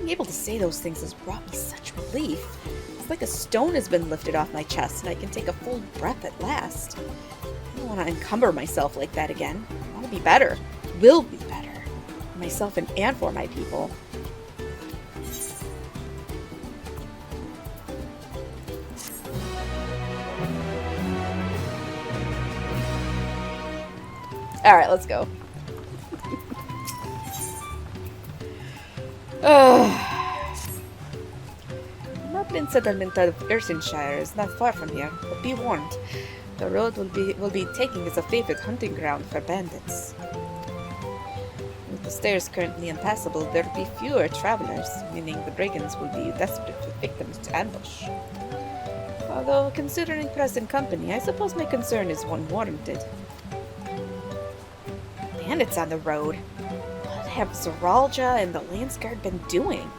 Being able to say those things has brought me such relief. It's like a stone has been lifted off my chest and I can take a full breath at last. I don't want to encumber myself like that again. I want to be better. Will be better. For myself and for my people. Alright, let's go. The Moblin settlement of Ursenshire is not far from here, but be warned. The road will be taken as a favorite hunting ground for bandits. With the stairs currently impassable, there will be fewer travelers, meaning the brigands will be desperate for victims to ambush. Although, considering present company, I suppose my concern is one warranted. Bandits on the road. What have Zeralja and the Landsguard been doing?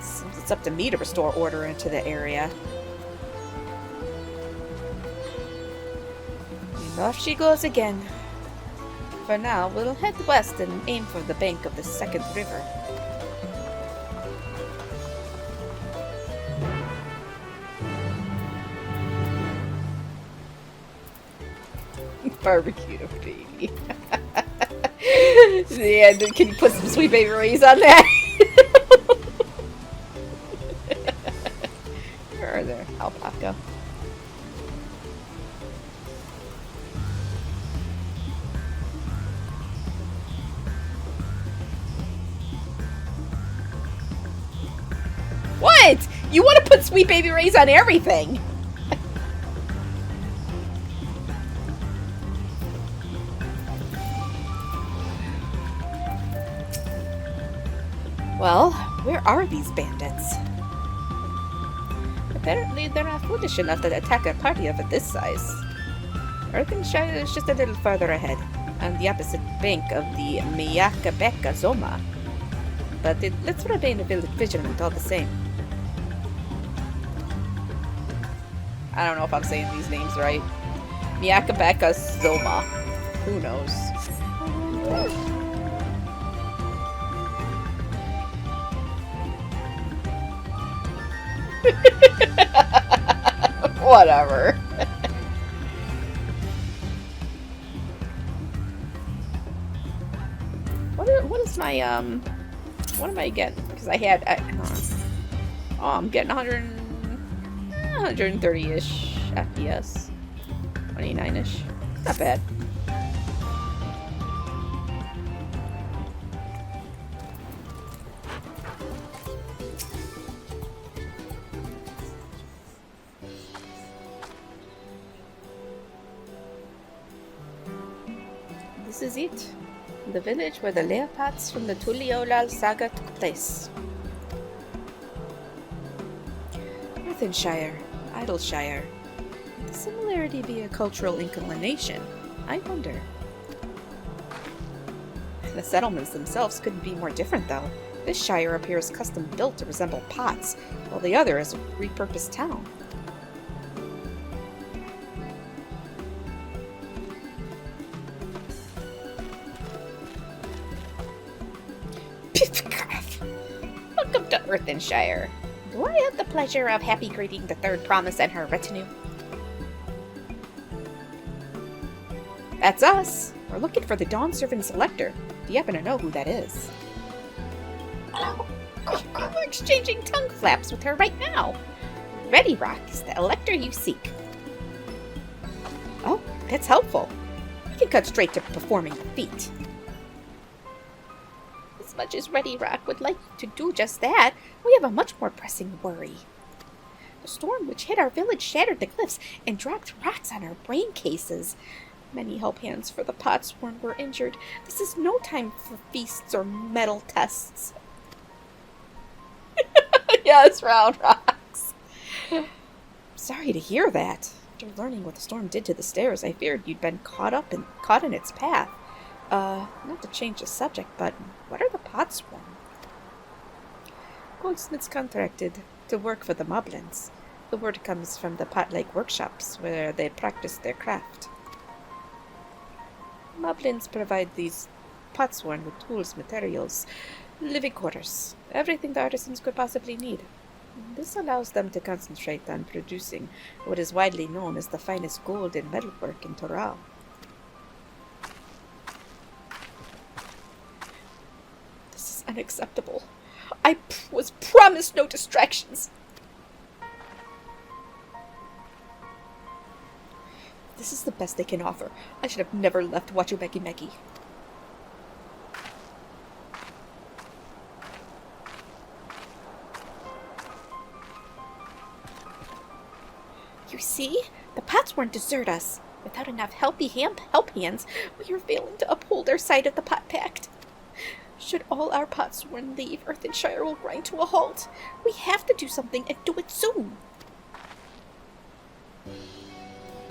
Seems it's up to me to restore order into the area. And off she goes again. For now, we'll head west and aim for the bank of the second river. Barbecue, baby. Yeah, can you put some Sweet Baby Ray's on that? Where are there? Alpaca. What? You want to put Sweet Baby Ray's on everything? Well, where are these bandits? Apparently they're not foolish enough to attack a party of this size. Urkenshire is just a little further ahead, on the opposite bank of the Miyakabeka Zoma. But let's remain vigilant all the same. I don't know if I'm saying these names right. Miyakabeka Zoma. Who knows? Whatever. What is my what am I getting? Because I had I'm getting 130-ish FPS, 29-ish. Not bad. This is it. The village where the Leopards from the Tuliolal saga took place. Northenshire, Idleshire. Would the similarity be a cultural inclination? I wonder. The settlements themselves couldn't be more different, though. This shire appears custom-built to resemble Potts, while the other is a repurposed town. Welcome to Earthenshire. Do I have the pleasure of happy greeting the third promise and her retinue? That's us. We're looking for the Dawn Servant Selector. Do you happen to know who that is? Oh, we're exchanging tongue flaps with her right now. Ready Rock is the elector you seek. Oh, that's helpful. We can cut straight to performing the feat. As much as Ready Rock would like to do just that, we have a much more pressing worry. The storm which hit our village shattered the cliffs and dropped rocks on our brain cases. Many help hands for the Potsworn were injured. This is no time for feasts or metal tests. Yes, round rocks. Sorry to hear that. After learning what the storm did to the stairs, I feared you'd been caught in its path. Not to change the subject, but what are the Potsworn? Goldsmiths contracted to work for the Moblins. The word comes from the pot-like workshops where they practice their craft. Moblins provide these Potsworn with tools, materials, Living quarters. Everything the artisans could possibly need. This allows them to concentrate on producing what is widely known as the finest gold and metalwork in Toral. This is unacceptable. I was promised no distractions. This is the best they can offer. I should have never left Wachumeki Meki. You see? The pots won't desert us. Without enough help hands, we are failing to uphold our side of the pot pact. Should all our potsworn leave, Earthenshire will grind to a halt. We have to do something and do it soon.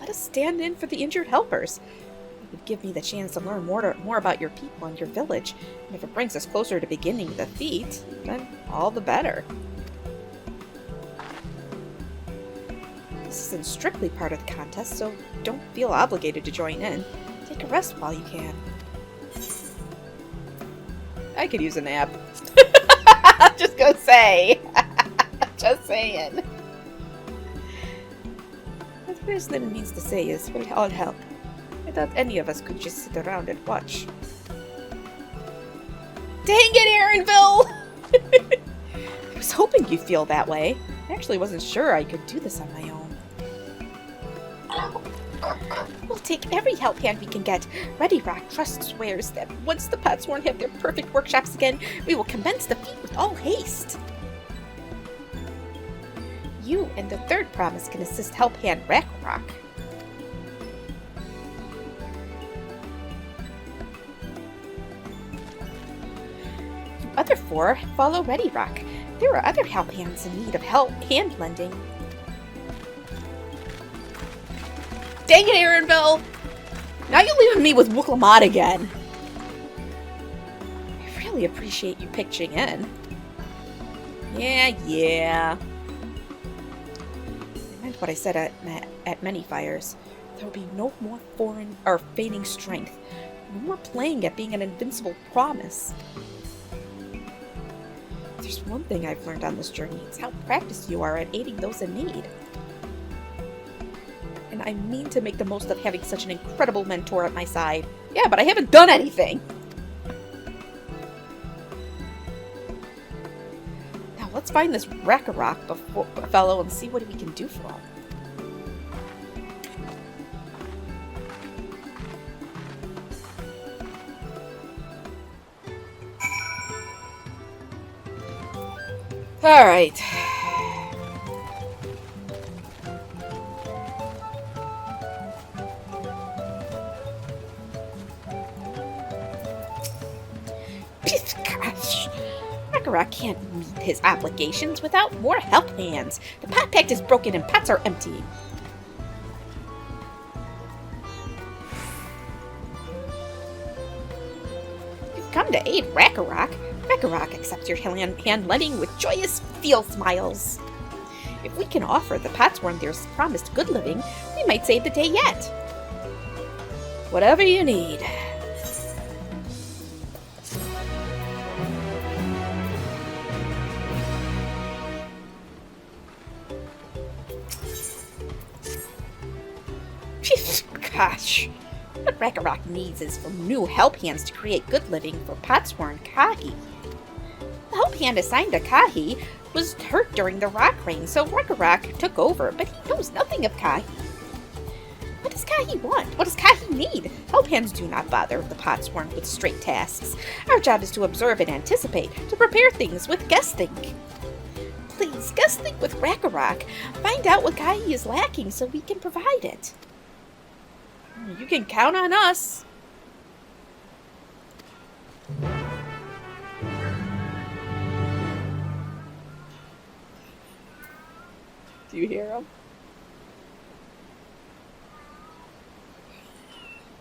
Let us stand in for the injured helpers. It would give me the chance to learn more about your people and your village. And if it brings us closer to beginning the feat, then all the better. This isn't strictly part of the contest, so don't feel obligated to join in. Take a rest while you can. I could use a nap. I'm just gonna say. Just saying. What Grislim means to say is, we'll all help. I thought any of us could just sit around and watch. Dang it, Aaronville! I was hoping you'd feel that way. I actually wasn't sure I could do this on my own. We'll take every help hand we can get. Ready Rock trusts swears that once the Potsworn have their perfect workshops again, we will commence the feat with all haste. You and the third promise can assist help hand Rock. You other four follow Ready Rock. There are other help hands in need of hand lending. Dang it, Aaronville! Now you're leaving me with Wuk Lamat again. I really appreciate you pitching in. Yeah. I meant what I said at many fires. There will be no more foreign or feigning strength. No more playing at being an invincible promise. If there's one thing I've learned on this journey, it's how practiced you are at aiding those in need. And I mean to make the most of having such an incredible mentor at my side. Yeah, but I haven't done anything! Now let's find this Rock fellow and see what we can do for him. Alright. Rock can't meet his obligations without more help hands. The pot pact is broken and pots are emptying. You've come to aid Rakarok. Rakarok accepts your hand lending with joyous field smiles. If we can offer the Potsworn their promised good living, we might save the day yet. Whatever you need. Gosh, what Rakarok needs is for new help hands to create good living for Potsworn Kahi. The help hand assigned to Kahi was hurt during the rock rain, so Rakarok took over, but he knows nothing of Kahi. What does Kahi want? What does Kahi need? Help hands do not bother the Potsworn with straight tasks. Our job is to observe and anticipate, to prepare things with guess think. Please, guess think with Rakarok. Find out what Kahi is lacking so we can provide it. You can count on us. Do you hear him?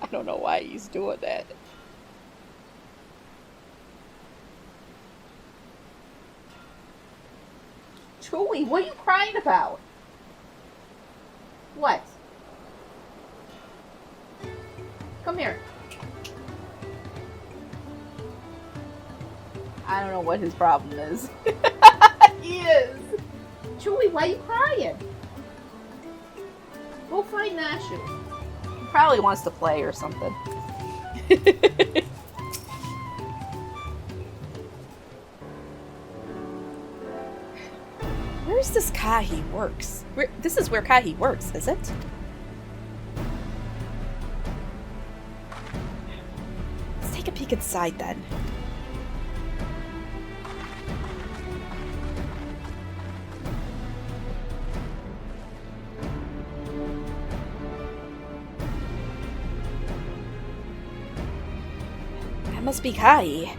I don't know why he's doing that. Chewie, what are you crying about? What? Come here. I don't know what his problem is. He is. Chewie, why are you crying? Go find Nashu. He probably wants to play or something. Where's this Kahi works? This is where Kahi works, is it? Let's take a peek inside then. That must be Kahi.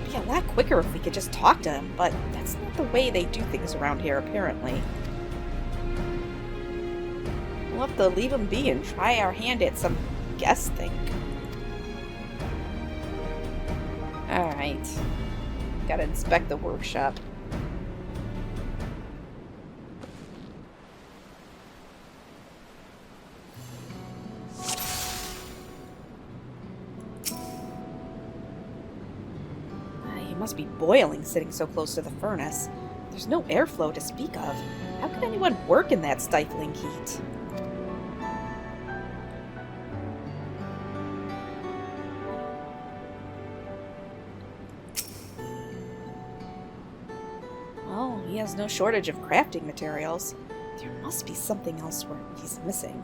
It'd be a lot quicker if we could just talk to him, but that's not the way they do things around here, apparently. We'll have to leave him be and try our hand at some guess thing. Alright. Gotta inspect the workshop. Must be boiling sitting so close to the furnace. There's no airflow to speak of. How could anyone work in that stifling heat? Well, he has no shortage of crafting materials. There must be something else where he's missing.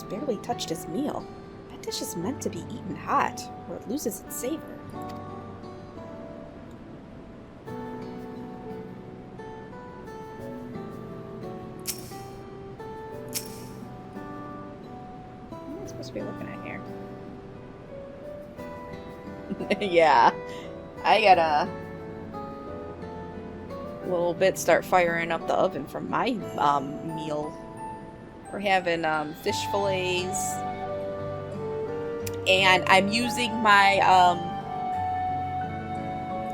Barely touched his meal. That dish is meant to be eaten hot, or it loses its savor. What am I supposed to be looking at here? Yeah, I gotta a little bit start firing up the oven from my meal. We're having fish fillets, and I'm using my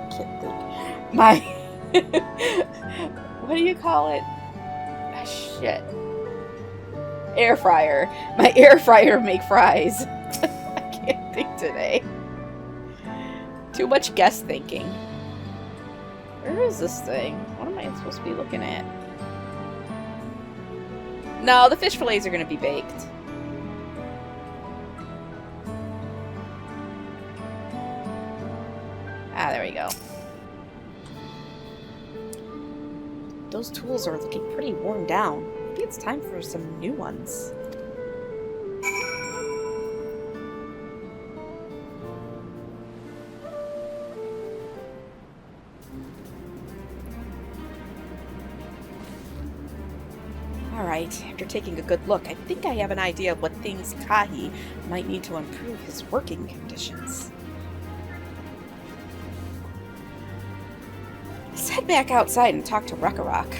can't think, my what do you call it? Shit, air fryer. My air fryer to make fries. I can't think today. Too much guess thinking. Where is this thing? What am I supposed to be looking at? No, the fish fillets are going to be baked. Ah, there we go. Those tools are looking pretty worn down. Maybe it's time for some new ones. Alright, after taking a good look, I think I have an idea of what things Kahi might need to improve his working conditions. Let's head back outside and talk to Rekarok.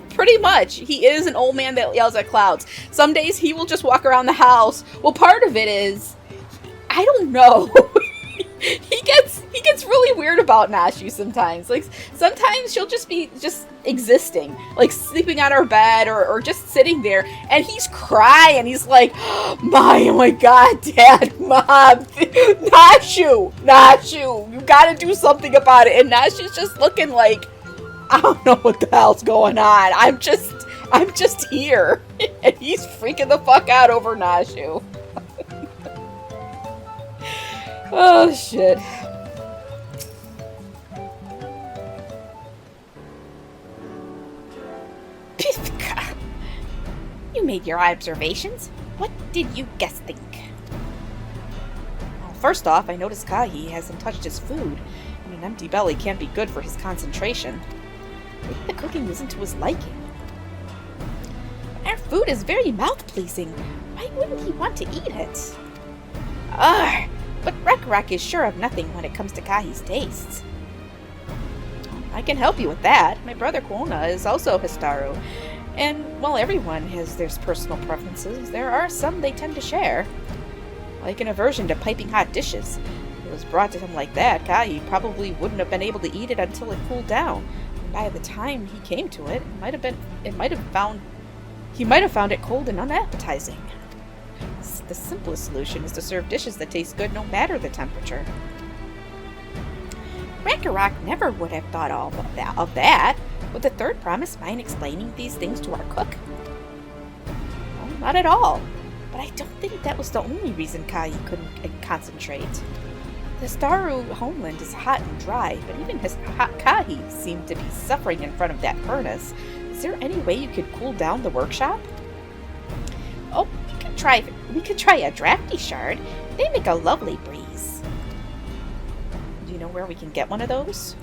Pretty much, he is an old man that yells at clouds. Some days he will just walk around the house. Well, part of it is, I don't know. He gets really weird about Nashu sometimes. Like, sometimes she'll just be existing, like sleeping on her bed or just sitting there, and he's crying. He's like, oh my god, Dad, Mom, Nashu, you gotta do something about it. And Nashu's just looking like, I don't know what the hell's going on. I'm just here. And he's freaking the fuck out over Nashu. Oh, shit. Pithka! You made your observations. What did you guess think? Well, first off, I noticed Kahi hasn't touched his food, and an empty belly can't be good for his concentration. Maybe the cooking isn't to his liking. Our food is very mouth-pleasing. Why wouldn't he want to eat it? Ugh! But Rekarok is sure of nothing when it comes to Kahi's tastes. I can help you with that. My brother Kwona is also Histaru. And while everyone has their personal preferences, there are some they tend to share. Like an aversion to piping hot dishes. If it was brought to him like that, Kahi probably wouldn't have been able to eat it until it cooled down. by the time he came to it, he might have found it cold and unappetizing. The simplest solution is to serve dishes that taste good no matter the temperature. Ragnarok never would have thought of that. Would the third promise mind explaining these things to our cook? Well, not at all. But I don't think that was the only reason Kai couldn't concentrate. The Staru homeland is hot and dry, but even his Kahi seemed to be suffering in front of that furnace. Is there any way you could cool down the workshop? Oh, we could try a drafty shard. They make a lovely breeze. Do you know where we can get one of those?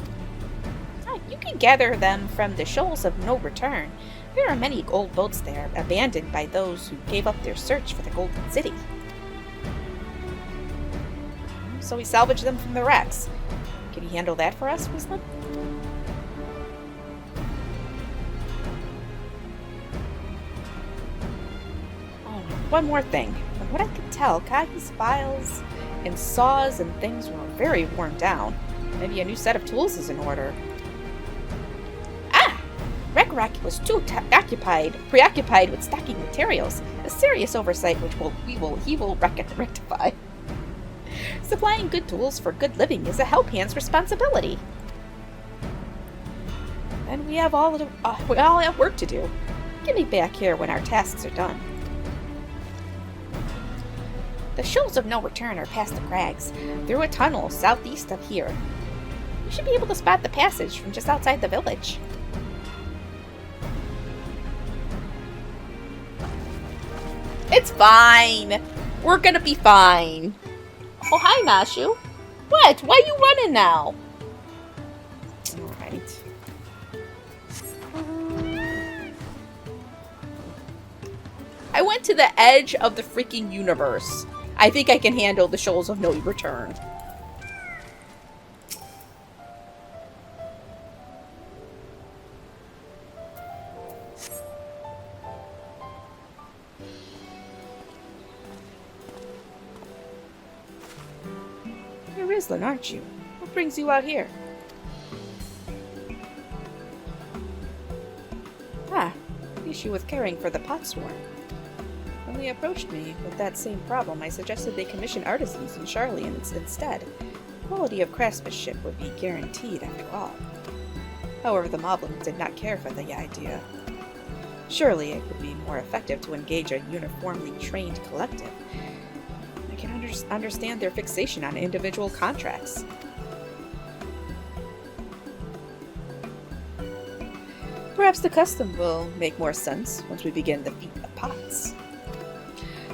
You can gather them from the shoals of no return. There are many old boats there, abandoned by those who gave up their search for the Golden City. So we salvage them from the wrecks. Can you handle that for us, Wislam? Oh, one more thing. From what I could tell, Kahi's files and saws and things were very worn down. Maybe a new set of tools is in order. Ragnarok was too preoccupied with stocking materials, a serious oversight which he will rectify. Supplying good tools for good living is a help hand's responsibility. And we all have work to do. Get me back here when our tasks are done. The shoals of no return are past the crags, through a tunnel southeast of here. You should be able to spot the passage from just outside the village. It's fine. We're gonna be fine. Oh, hi, Nashu. What? Why are you running now? Alright. I went to the edge of the freaking universe. I think I can handle the shoals of no return. Rizlan, aren't you? What brings you out here? The issue with caring for the pot swarm. When they approached me with that same problem, I suggested they commission artisans in Charlian instead. Quality of craftsmanship would be guaranteed after all. However, the moblins did not care for the idea. Surely it would be more effective to engage a uniformly trained collective. I can understand their fixation on individual contracts. Perhaps the custom will make more sense once we begin the feat of pots.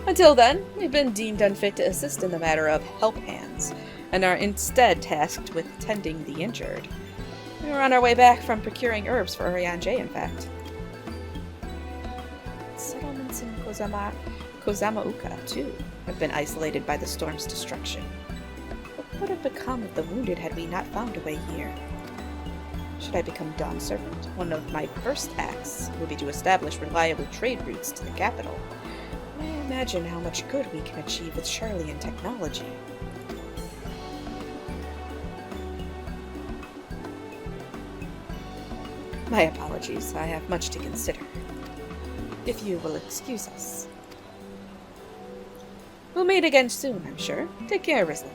Until then, we've been deemed unfit to assist in the matter of help hands, and are instead tasked with tending the injured. We were on our way back from procuring herbs for Urian-J, in fact. Settlements in Kozamauka, too, have been isolated by the storm's destruction. What would have become of the wounded had we not found a way here? Should I become Dawn Servant, one of my first acts will be to establish reliable trade routes to the capital. I imagine how much good we can achieve with Charlian technology. My apologies, I have much to consider. If you will excuse us. We'll meet again soon, I'm sure. Take care, Rizla.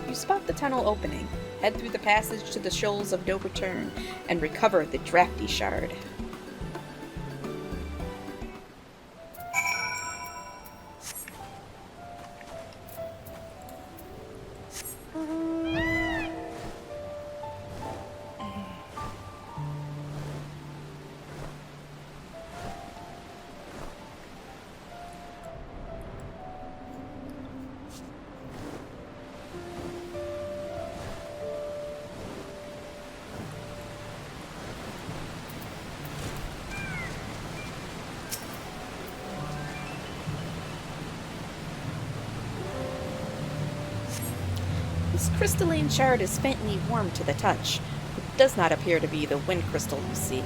You spot the tunnel opening, head through the passage to the shoals of no return, and recover the drafty shard. This crystalline shard is faintly warm to the touch, does not appear to be the wind crystal you seek.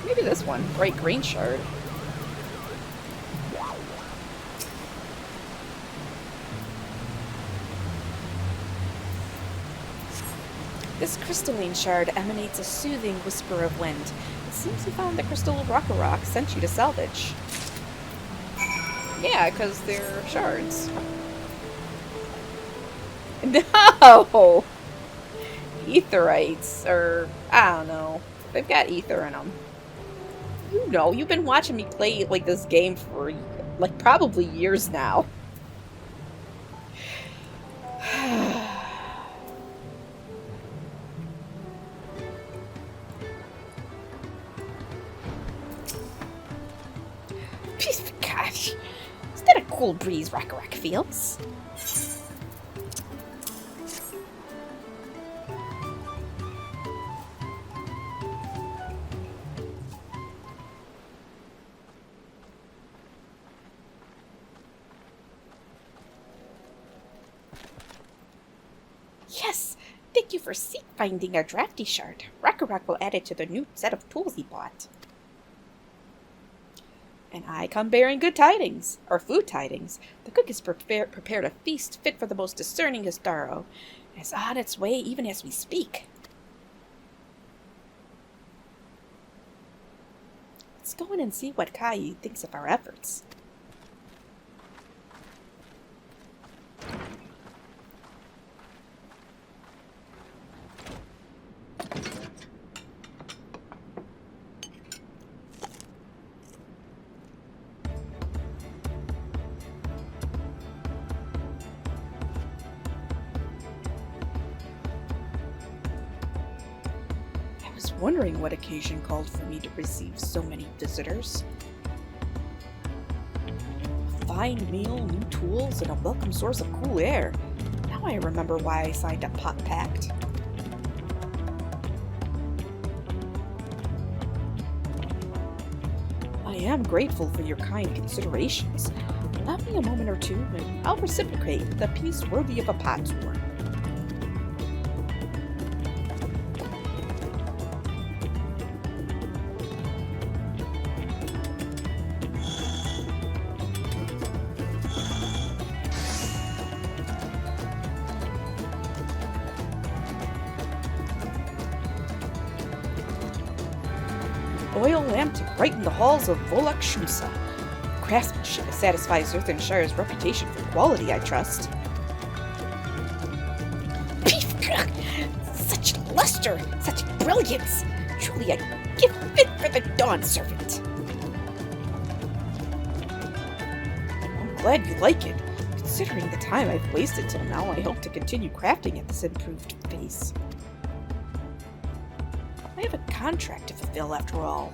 Maybe this one. Bright green shard. This crystalline shard emanates a soothing whisper of wind. It seems you found the crystal rock sent you to salvage. Yeah, because they're shards. No! Etherites, or I don't know. They've got ether in them. You know, you've been watching me play like this game for like probably years now. Gosh, is that a cool breeze Rack feels? Yes! Thank you for finding a drafty shard. Rack will add it to the new set of tools he bought. And I come bearing good tidings, or food tidings. The cook has prepared a feast fit for the most discerning Histaro. It's on its way even as we speak. Let's go in and see what Kai thinks of our efforts. Wondering what occasion called for me to receive so many visitors. A fine meal, new tools, and a welcome source of cool air. Now I remember why I signed a pact. I am grateful for your kind considerations. Allow me a moment or two, and I'll reciprocate with a piece worthy of a pot's worth. Oil lamp to brighten the halls of Volak Shumsa. Craftsmanship satisfies Earthenshire's reputation for quality, I trust. Such luster, such brilliance! Truly a gift fit for the Dawn Servant. I'm glad you like it. Considering the time I've wasted till now, I hope to continue crafting at this improved pace. I have a contract to fulfill, after all.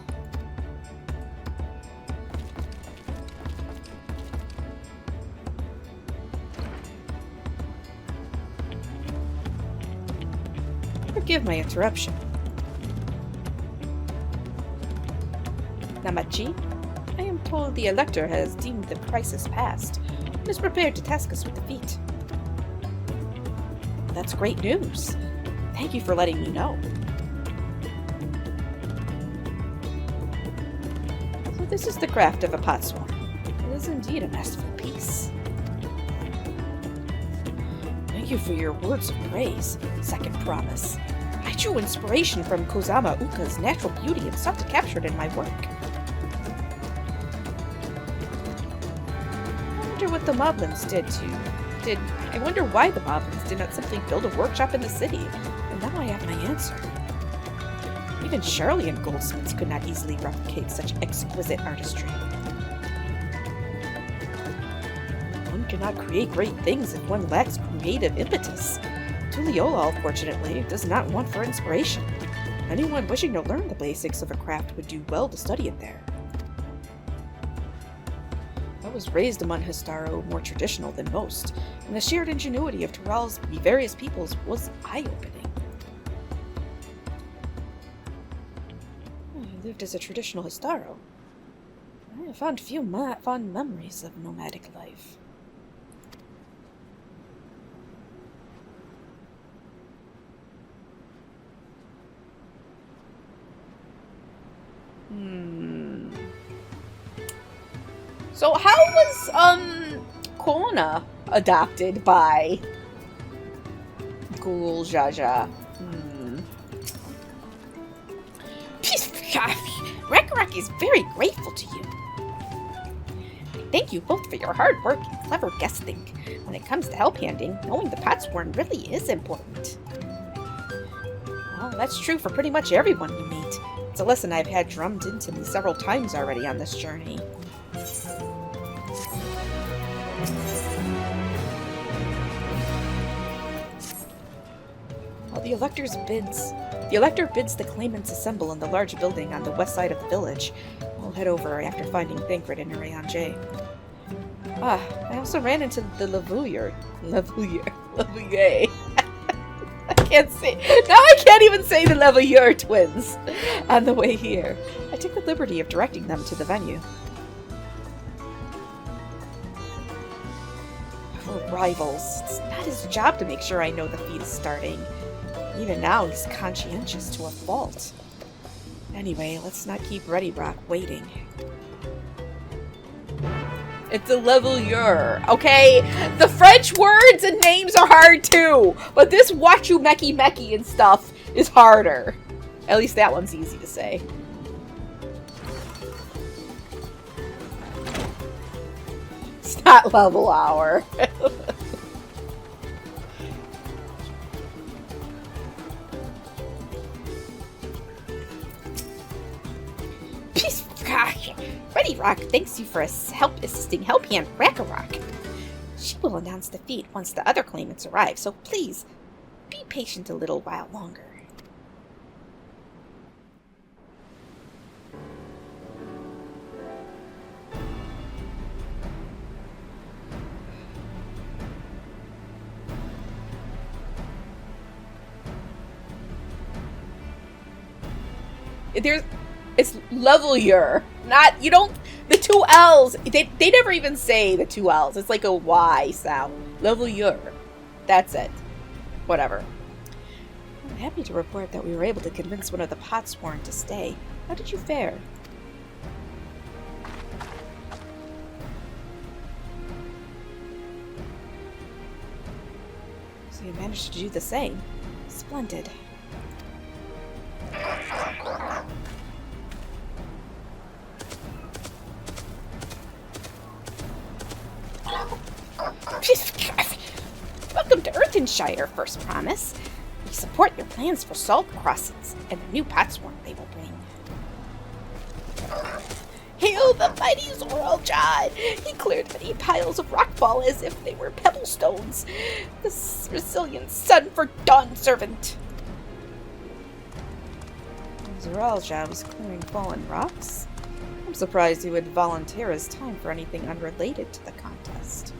Forgive my interruption. Namachi, I am told the Elector has deemed the crisis past and is prepared to task us with defeat. That's great news. Thank you for letting me know. This is the craft of a potsworn. It is indeed a masterful piece. Thank you for your words of praise. Second promise. I drew inspiration from Kozama Uka's natural beauty and sought to capture it in my work. I wonder what the Moblins I wonder why the Moblins did not simply build a workshop in the city. And now I have my answer. Even Charlian goldsmiths could not easily replicate such exquisite artistry. One cannot create great things if one lacks creative impetus. Tuliola, unfortunately, does not want for inspiration. Anyone wishing to learn the basics of a craft would do well to study it there. I was raised among Histaro more traditional than most, and the shared ingenuity of Tural's various peoples was eye-opening. I lived as a traditional Histaro. I have found few fond memories of nomadic life. So how was, Kona adopted by Ghoul Jaja? Ragnarok is very grateful to you. Thank you both for your hard work and clever guessing. When it comes to help handing, knowing the Potsworn really is important. Well, that's true for pretty much everyone you meet. It's a lesson I've had drummed into me several times already on this journey. Well, the elector bids the claimants assemble in the large building on the west side of the village. We'll head over after finding Thancred and Urianger. I also ran into the Lavouille. I can't say. Now I can't even say the Lavouille twins on the way here. I took the liberty of directing them to the venue. We're rivals. It's not his job to make sure I know the feat is starting. Even now, he's conscientious to a fault. Anyway, let's not keep Ready Rock waiting. It's a Lavouille, okay? The French words and names are hard too, but this Wachu Meki Meki and stuff is harder. At least that one's easy to say. It's not level hour. Ready Rock thanks you for assisting Help Hand Ragnarok. She will announce the feat once the other claimants arrive, so please, be patient a little while longer. It's Lavouille, not, you don't, the two L's, they never even say the two L's, it's like a Y sound. Lavouille. That's it. Whatever. I'm happy to report that we were able to convince one of the Potsworn to stay. How did you fare? So you managed to do the same. Splendid. Welcome to Earthenshire, First Promise. We support your plans for salt crossings and the new Potsworn they will bring. Hail the mighty Zoraljad! He cleared many piles of rockfall as if they were pebble stones. The resilient son for Dawn Servant. Zoraljad was clearing fallen rocks? I'm surprised he would volunteer his time for anything unrelated to the contest.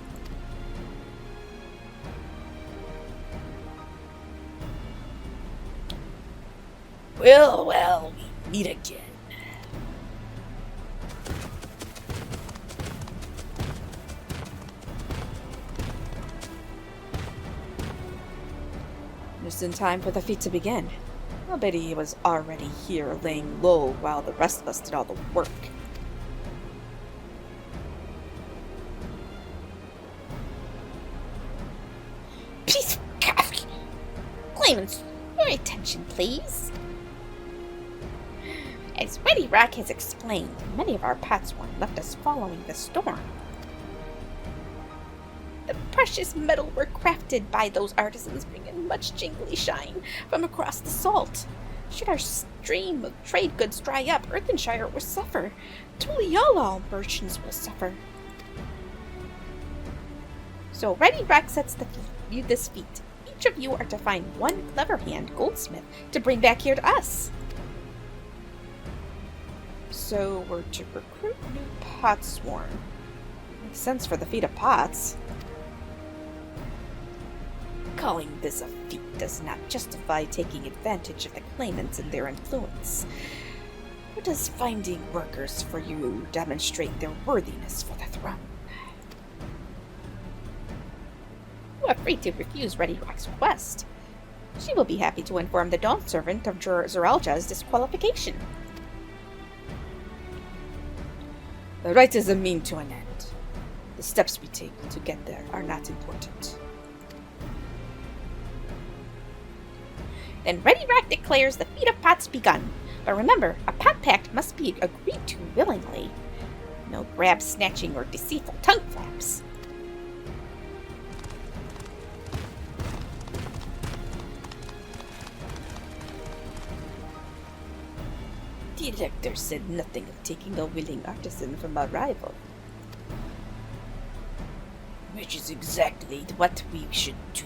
Well, we meet again. Just in time for the feat to begin. I bet he was already here laying low while the rest of us did all the work. Peace, claimants, your attention, please. As Ready Rock has explained, many of our Potsworn left us following the storm. The precious metal were crafted by those artisans, bringing much jingly shine from across the salt. Should our stream of trade goods dry up, Earthenshire will suffer. Tuliala merchants will suffer. So Ready Rock sets this feat. Each of you are to find one clever hand goldsmith to bring back here to us. So we're to recruit new Potsworn. Makes sense for the feat of pots. Calling this a feat does not justify taking advantage of the claimants and their influence. Or does finding workers for you demonstrate their worthiness for the throne? You are free to refuse Ready Rock's request. She will be happy to inform the Dawn Servant of Zoraljad's disqualification. The right is a mean to an end. The steps we take to get there are not important. Then Ready Rock declares the feat of pots begun. But remember, a pot pact must be agreed to willingly. No grab snatching or deceitful tongue flaps. The elector said nothing of taking a willing artisan from a rival. Which is exactly what we should do.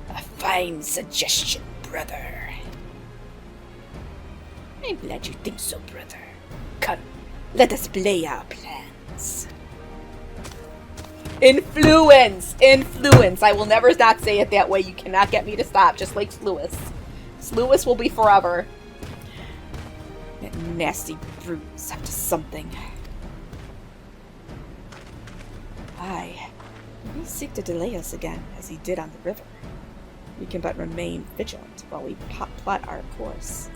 A fine suggestion, brother. I'm glad you think so, brother. Come, let us play our plans. Influence! Influence! I will never not say it that way. You cannot get me to stop, just like Lewis. Lewis will be forever. That nasty brute is up to something. Why? He may seek to delay us again, as he did on the river. We can but remain vigilant while we plot our course.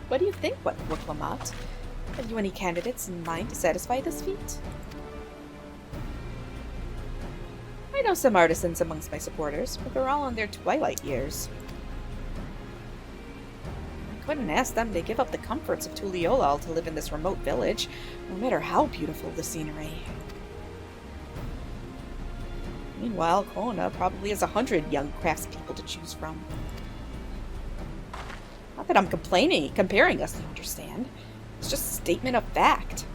What do you think, Wuk Lamat? Have you any candidates in mind to satisfy this feat? I know some artisans amongst my supporters, but they're all in their twilight years. I couldn't ask them to give up the comforts of Tuliolal to live in this remote village, no matter how beautiful the scenery. Meanwhile, Kona probably has 100 young craftspeople to choose from. Not that I'm comparing us, you understand. It's just a statement of fact.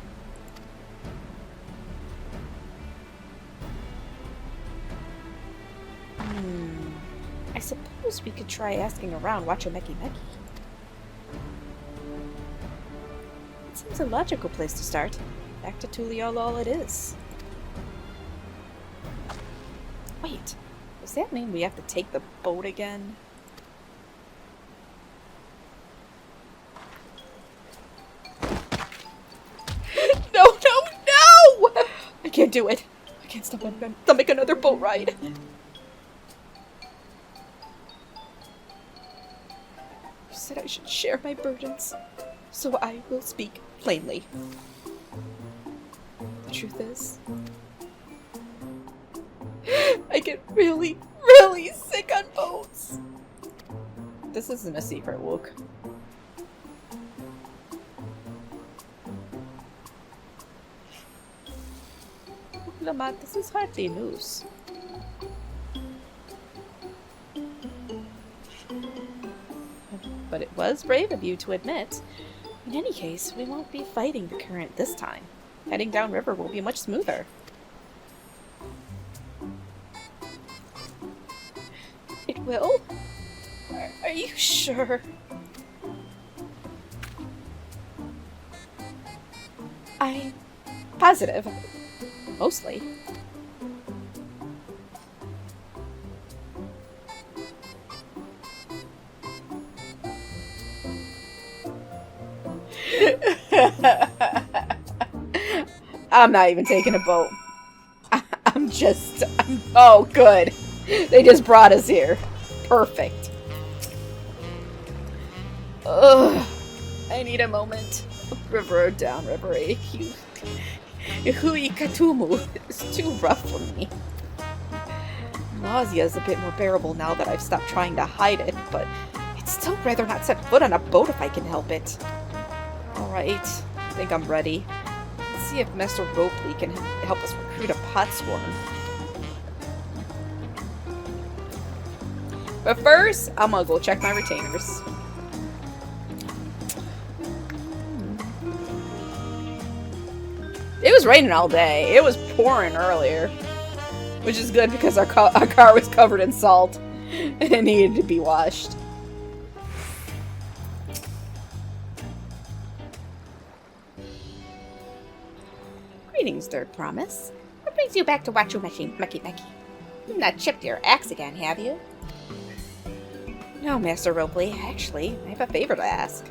I suppose we could try asking around Wachomeki Meki. It seems a logical place to start. Back to Tuliolal it is. Wait, does that mean we have to take the boat again? No! I can't do it. I can't stomach another boat ride. You said I should share my burdens, so I will speak plainly. The truth is, I get really sick on boats. This isn't a secret, Wuk. Wuk Lamat, this is hardly news. But it was brave of you to admit. In any case, we won't be fighting the current this time. Heading downriver will be much smoother. It will? Are you sure? I'm positive. Mostly. I'm not even taking a boat. Oh, good. They just brought us here. Perfect. Ugh. I need a moment. River or downriver AQ. Hui Katumu is too rough for me. Nausea is a bit more bearable now that I've stopped trying to hide it, but I'd still rather not set foot on a boat if I can help it. Alright, I think I'm ready. Let's see if Master Ropley can help us recruit a pot swarm. But first, I'm gonna go check my retainers. It was raining all day. It was pouring earlier. Which is good because our car was covered in salt and it needed to be washed. Greetings, Third Promise. What brings you back to Wachomeki Meki? You've not chipped your axe again, have you? No, Master Ropley. Actually, I have a favor to ask.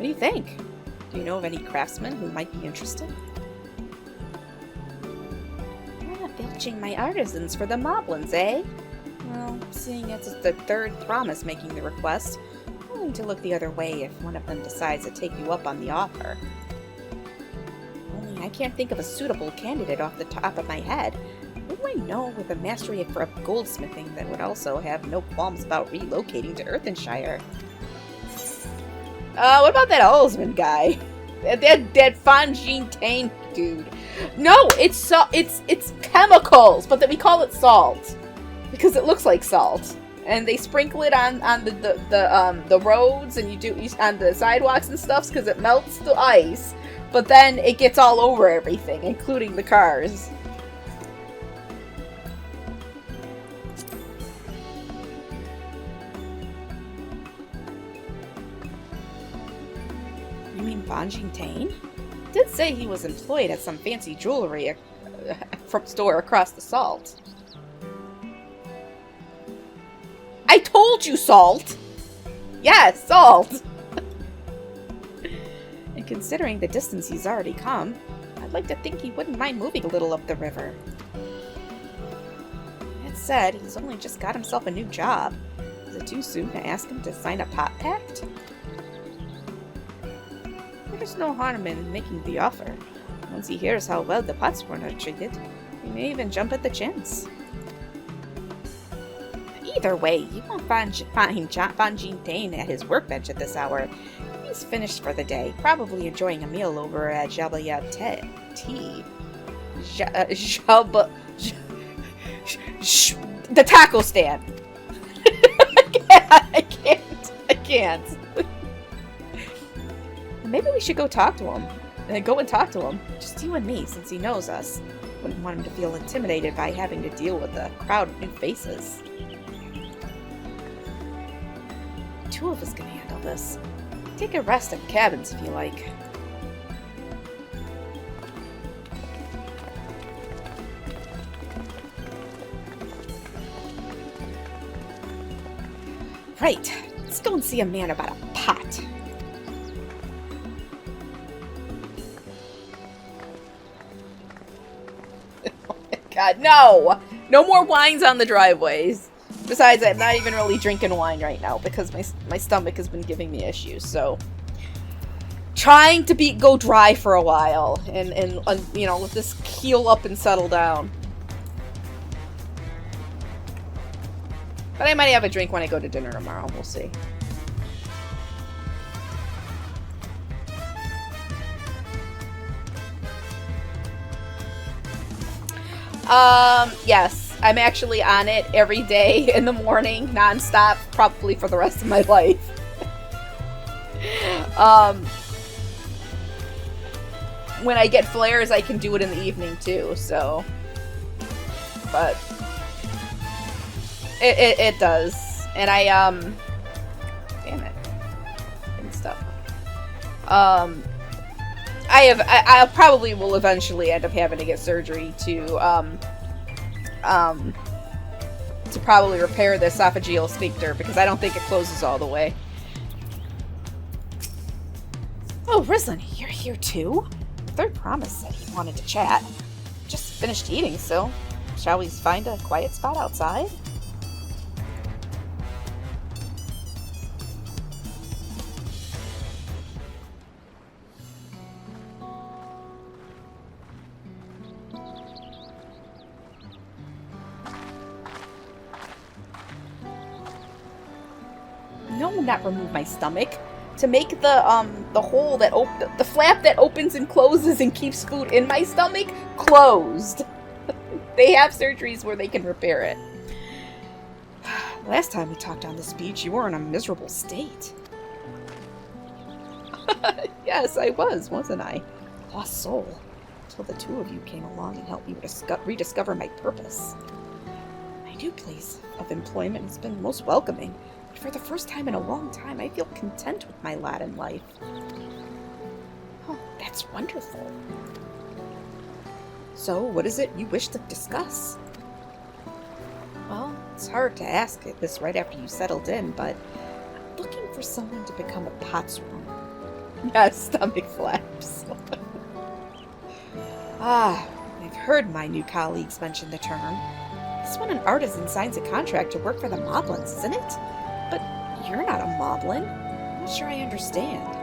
do you think? Do you know of any craftsmen who might be interested? Filching my artisans for the moblins, eh? Well, seeing it's the third promise making the request, I'm willing to look the other way if one of them decides to take you up on the offer. Only I can't think of a suitable candidate off the top of my head. Who do I know with a mastery for goldsmithing that would also have no qualms about relocating to Earthenshire? What about that Osmond guy? That Fontaine dude. No, it's chemicals, but we call it salt because it looks like salt, and they sprinkle it on the roads and on the sidewalks and stuff because it melts the ice, but then it gets all over everything, including the cars. You mean Fontaine? Did say he was employed at some fancy jewelry store across the salt. I told you salt! Yes, salt! And considering the distance he's already come, I'd like to think he wouldn't mind moving a little up the river. That said, he's only just got himself a new job. Is it too soon to ask him to sign a pot pact? There's no harm in making the offer. Once he hears how well the Potsworn are treated, he may even jump at the chance. Either way, you won't find Fontaine at his workbench at this hour. He's finished for the day, probably enjoying a meal over at Jabaya Tea. The taco stand. I can't. Maybe we should go talk to him. Go and talk to him. Just you and me, since he knows us. Wouldn't want him to feel intimidated by having to deal with a crowd of new faces. Two of us can handle this. Take a rest at the cabins if you like. Right. Let's go and see a man about a pot. God, no! No more wines on the driveways. Besides, I'm not even really drinking wine right now because my stomach has been giving me issues, so... Trying to go dry for a while and you know, let this heal up and settle down. But I might have a drink when I go to dinner tomorrow, we'll see. Yes, I'm actually on it every day in the morning, nonstop, probably for the rest of my life. When I get flares, I can do it in the evening too, so. But it does. And damn it. And stuff. I probably will eventually end up having to get surgery to probably repair the esophageal sphincter because I don't think it closes all the way. Oh, Rislin, you're here too? Third Promise said he wanted to chat. Just finished eating, so shall we find a quiet spot outside? No, not remove my stomach. To make the hole that the flap that opens and closes and keeps food in my stomach closed. They have surgeries where they can repair it. Last time we talked on this beach, you were in a miserable state. Yes, I was, wasn't I? Lost soul. Until the two of you came along and helped me rediscover my purpose. My new place of employment has been most welcoming. For the first time in a long time, I feel content with my lot in life. Oh, that's wonderful. So, what is it you wish to discuss? Well, it's hard to ask this right after you settled in, but I'm looking for someone to become a Potsworn. Yes, stomach flaps. I've heard my new colleagues mention the term. It's when an artisan signs a contract to work for the Moblins, isn't it? But you're not a Moblin. I'm not sure I understand.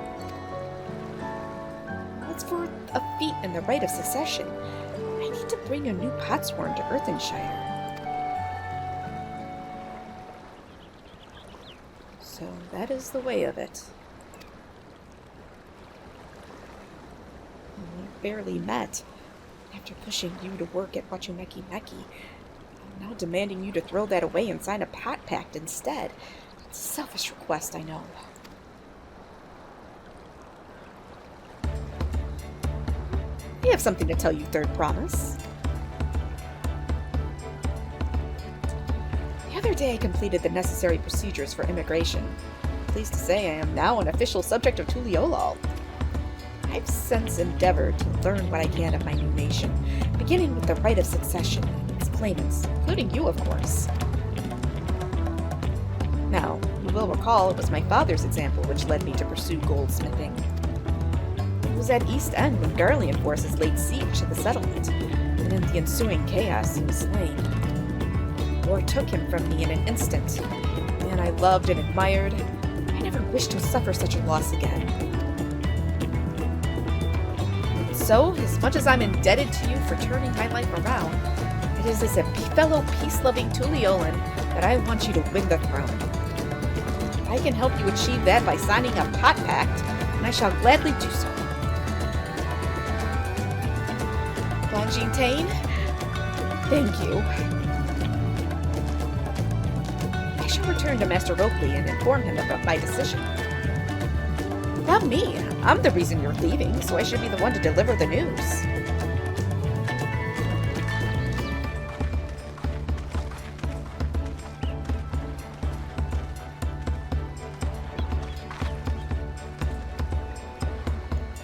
It's for a feat in the rite of succession. I need to bring a new potsworn to Earthenshire. So that is the way of it. We barely met. After pushing you to work at Wachumeki Meki, I'm now demanding you to throw that away and sign a pot pact instead. It's a selfish request, I know. I have something to tell you, Third Promise. The other day I completed the necessary procedures for immigration. Pleased to say I am now an official subject of Tuliolal. I've since endeavored to learn what I can of my new nation, beginning with the right of succession and its claimants, including you, of course. Now, you will recall it was my father's example which led me to pursue goldsmithing. It was at East End when Garlean forces laid siege to the settlement, and in the ensuing chaos he was slain. War took him from me in an instant, a man I loved and admired. I never wished to suffer such a loss again. So, as much as I'm indebted to you for turning my life around, it is as a fellow peace-loving Tuliolan that I want you to win the throne. If I can help you achieve that by signing a pot pact, and I shall gladly do so. Longine Tane, thank you. I shall return to Master Ropley and inform him about my decision. Not me. I'm the reason you're leaving, so I should be the one to deliver the news.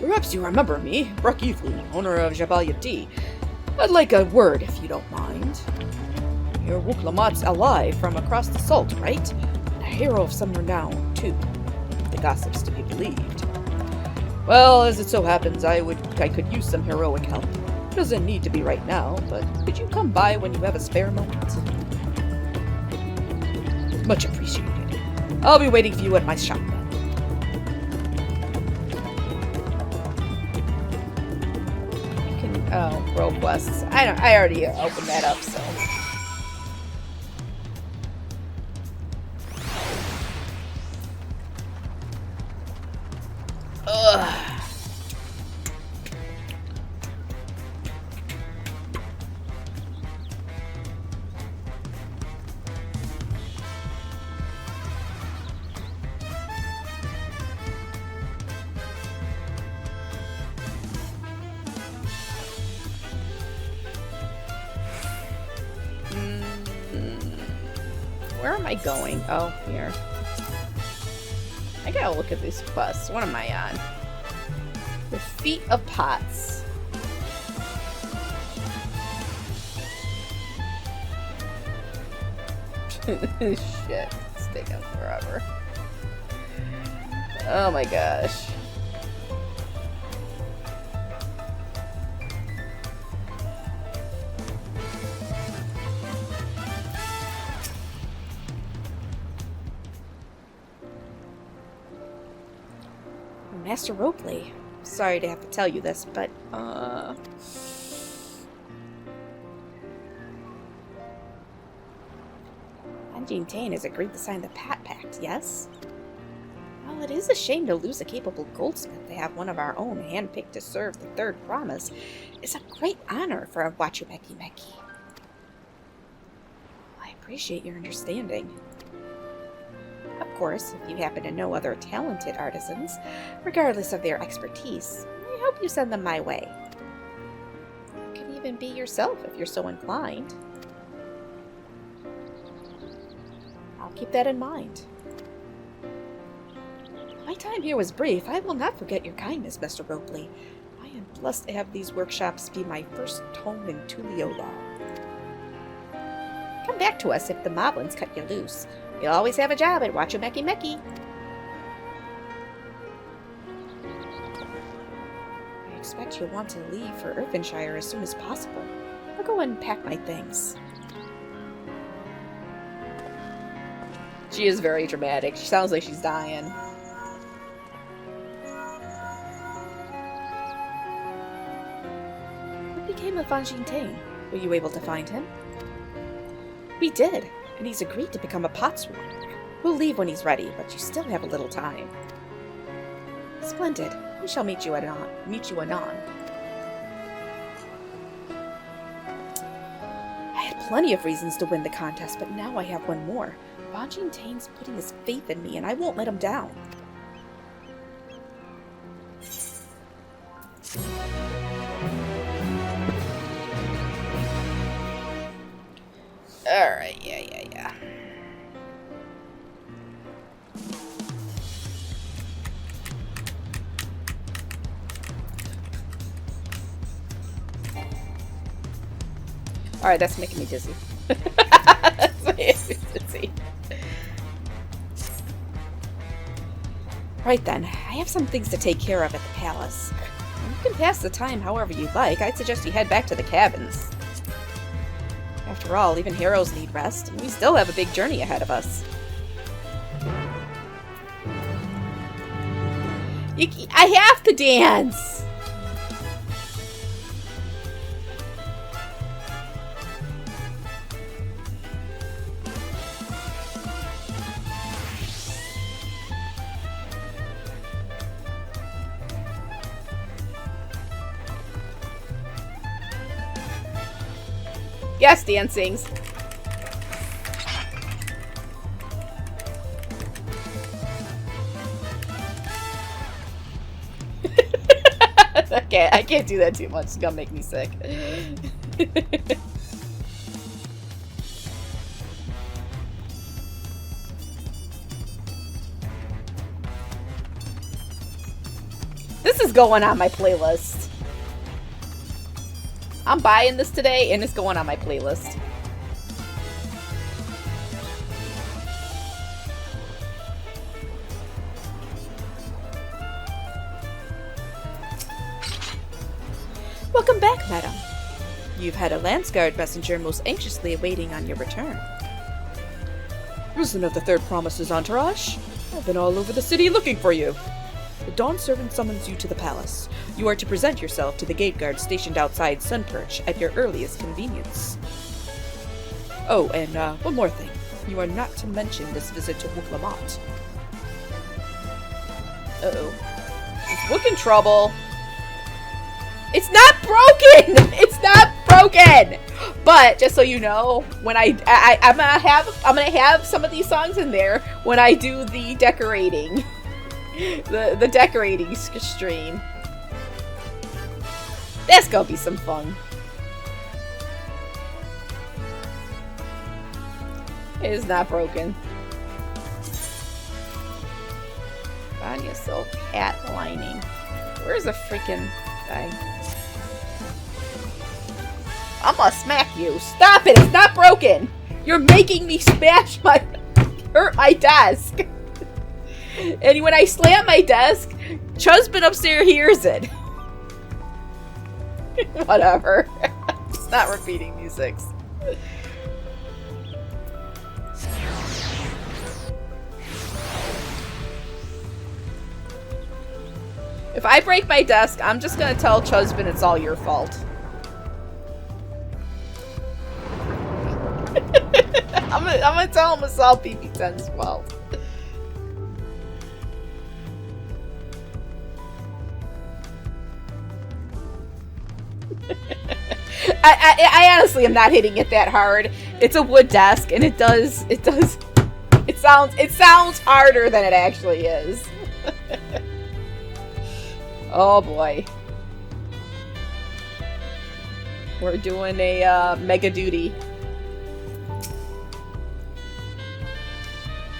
Perhaps you remember me, XIV, owner of Jabal-Yadi. I'd like a word, if you don't mind. You're Wuk Lamat's ally from across the salt, right? A hero of some renown, too. The gossips to be believed. Well, as it so happens, I could use some heroic help. Doesn't need to be right now, but could you come by when you have a spare moment? Much appreciated. I'll be waiting for you at my shop then. Oh, role quests. I already opened that up, so. Ugh. Where am I going? Oh, here. I gotta look at these quests. What am I on? The Feet of Pots. Shit, it's taking forever. Oh my gosh. Master Ropley. Sorry to have to tell you this, but, Longine Tane has agreed to sign the Pat Pact, yes? Well, it is a shame to lose a capable goldsmith to have one of our own handpicked to serve the Third Promise. It's a great honor for a Wachumeki Meki. I appreciate your understanding. Of course, if you happen to know other talented artisans, regardless of their expertise, I hope you send them my way. You can even be yourself if you're so inclined. I'll keep that in mind. My time here was brief. I will not forget your kindness, Mr. Ropley. I am blessed to have these workshops be my first home in Tuliolal. Come back to us if the Moblins cut you loose. You'll always have a job at Wachumeki Meki. expect you'll want to leave for Earthenshire as soon as possible. I'll go and pack my things. She is very dramatic. She sounds like she's dying. What became of Van Tain? Were you able to find him? We did, and he's agreed to become a potsword. We'll leave when he's ready, but you still have a little time. Splendid. We shall meet you anon. I had plenty of reasons to win the contest, but now I have one more. Van Tain's putting his faith in me, and I won't let him down. Alright, yeah. Alright, that's making me dizzy. That's making me dizzy. Right then, I have some things to take care of at the palace. You can pass the time however you like. I'd suggest you head back to the cabins. After all, even heroes need rest, and we still have a big journey ahead of us. I have to dance! Yes, dancings. I can't do that too much. It's gonna make me sick. This is going on my playlist. I'm buying this today, and it's going on my playlist. Welcome back, madam. You've had a Landsguard messenger most anxiously awaiting on your return. Risen of the Third Promise's entourage. I've been all over the city looking for you. The Dawn servant summons you to the palace. You are to present yourself to the gate guard stationed outside Sunperch at your earliest convenience. Oh, and one more thing. You are not to mention this visit to Wuk Lamat. Uh-oh. Is Wuk in trouble? It's not broken! It's not broken! But just so you know, when I'm gonna have some of these songs in there when I do the decorating. The decorating stream. That's gonna be some fun. It is not broken. Vanya Silk hat lining. Where's the freaking guy? I'm gonna smack you. Stop it! It's not broken! You're making me hurt my desk. And when I slam my desk, Chusbin upstairs hears it. Whatever. It's not repeating music. If I break my desk, I'm just gonna tell Chusbin it's all your fault. I'm gonna tell him it's all PP10's fault. I honestly am not hitting it that hard. It's a wood desk, and it sounds harder than it actually is. Oh boy. We're doing a mega duty.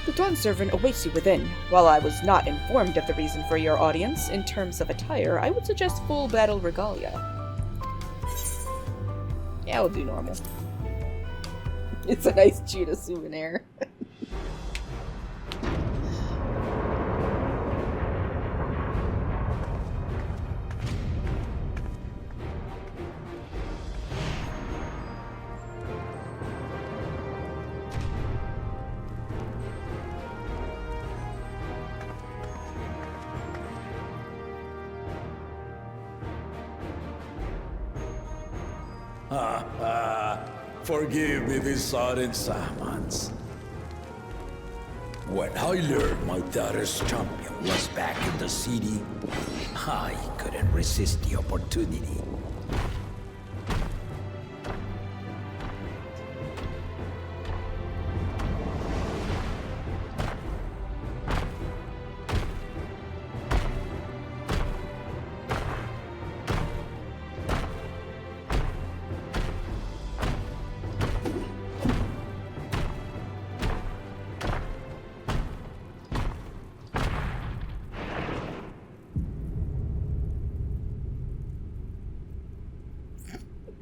The Dawn servant awaits you within. While I was not informed of the reason for your audience, in terms of attire, I would suggest full battle regalia. Yeah, we'll do normal. It's a nice cheetah souvenir. Forgive me this sudden summons. When I learned my daughter's champion was back in the city, I couldn't resist the opportunity.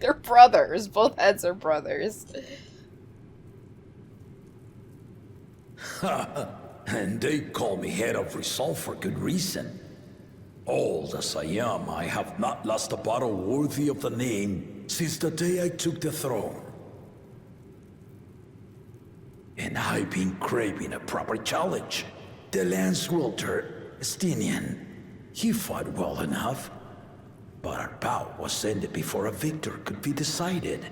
They're brothers. Both heads are brothers. And they call me head of resolve for good reason. Old as I am, I have not lost a battle worthy of the name since the day I took the throne. And I've been craving a proper challenge. The Lance Wielder, Estinian, he fought well enough, but our bout was ended before a victor could be decided.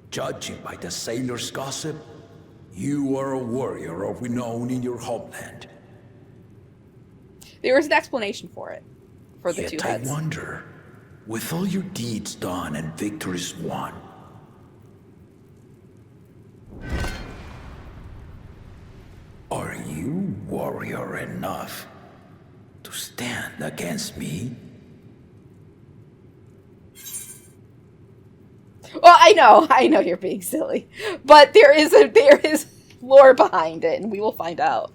Judging by the sailors' gossip, you are a warrior of renown in your homeland. There was an explanation for it. For the Yet two I heads. wonder, with all your deeds done and victories won, are you warrior enough to stand against me? Well, I know you're being silly, but there is lore behind it, and we will find out.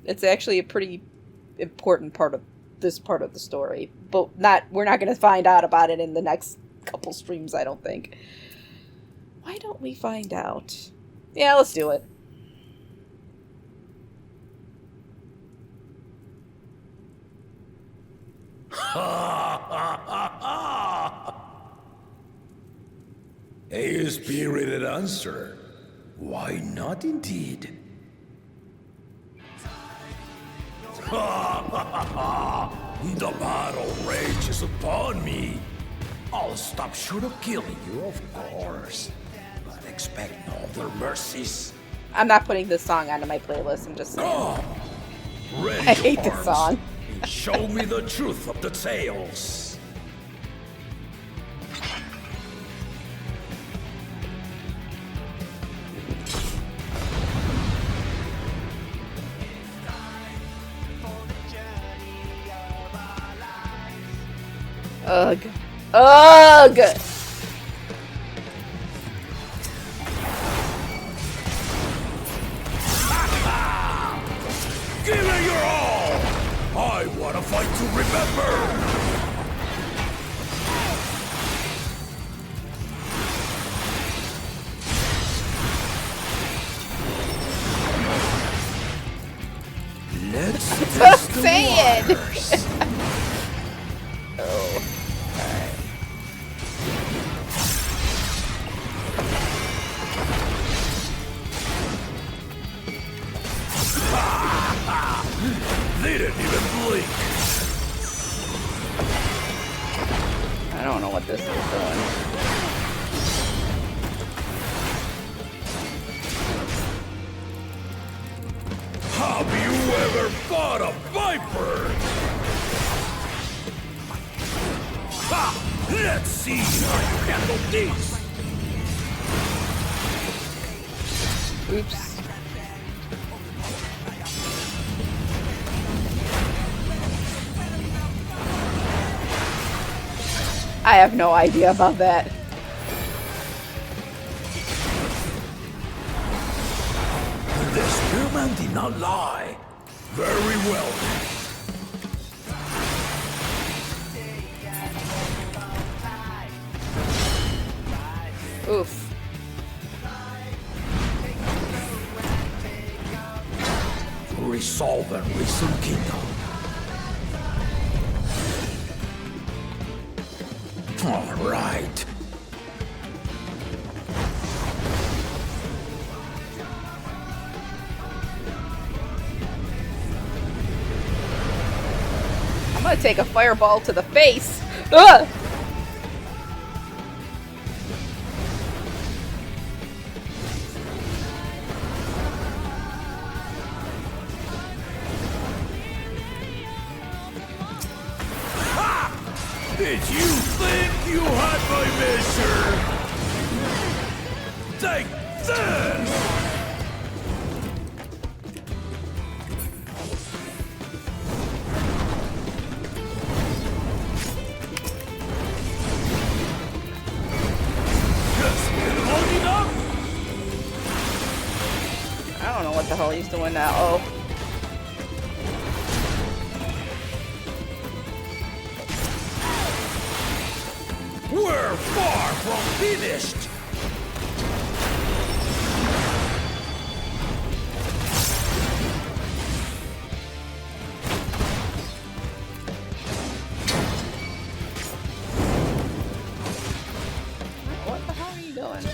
It's actually a pretty important part of this part of the story, but we're not going to find out about it in the next couple streams, I don't think. Why don't we find out? Yeah, let's do it. A spirited answer. Why not indeed? The battle rages upon me. I'll stop short of killing you, of course. But expect no other mercies. I'm not putting this song onto my playlist, I'm just saying. Come! Ready I hate this arms, song. and show me the truth of the tales. Ugh. Ugh! Give it your all! I want to fight to remember! Let's test the saying. waters. Oh. They didn't even blink. I don't know what this is doing. Have you ever fought a viper? Ha! Let's see how you handle this. Oops. I have no idea about that. The spearman did not lie. Very well. Oof. Resolve and reason kingdom. All right. I'm gonna take a fireball to the face. Ah! Did you think you had my measure? Take this! Just been loading up? I don't know what the hell he's doing now. Oh. We're far from finished! What the hell are you doing?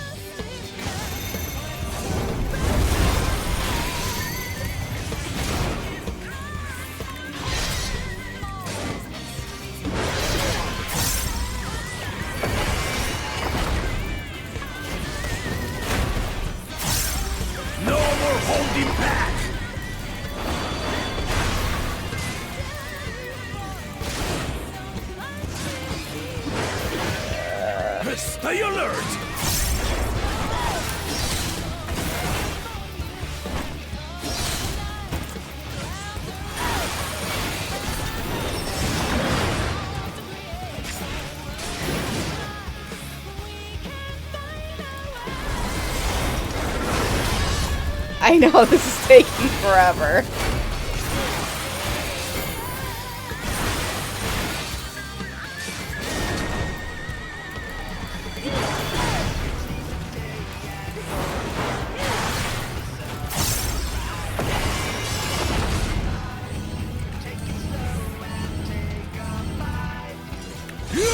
No more holding back! Stay alert! I know this is taking forever.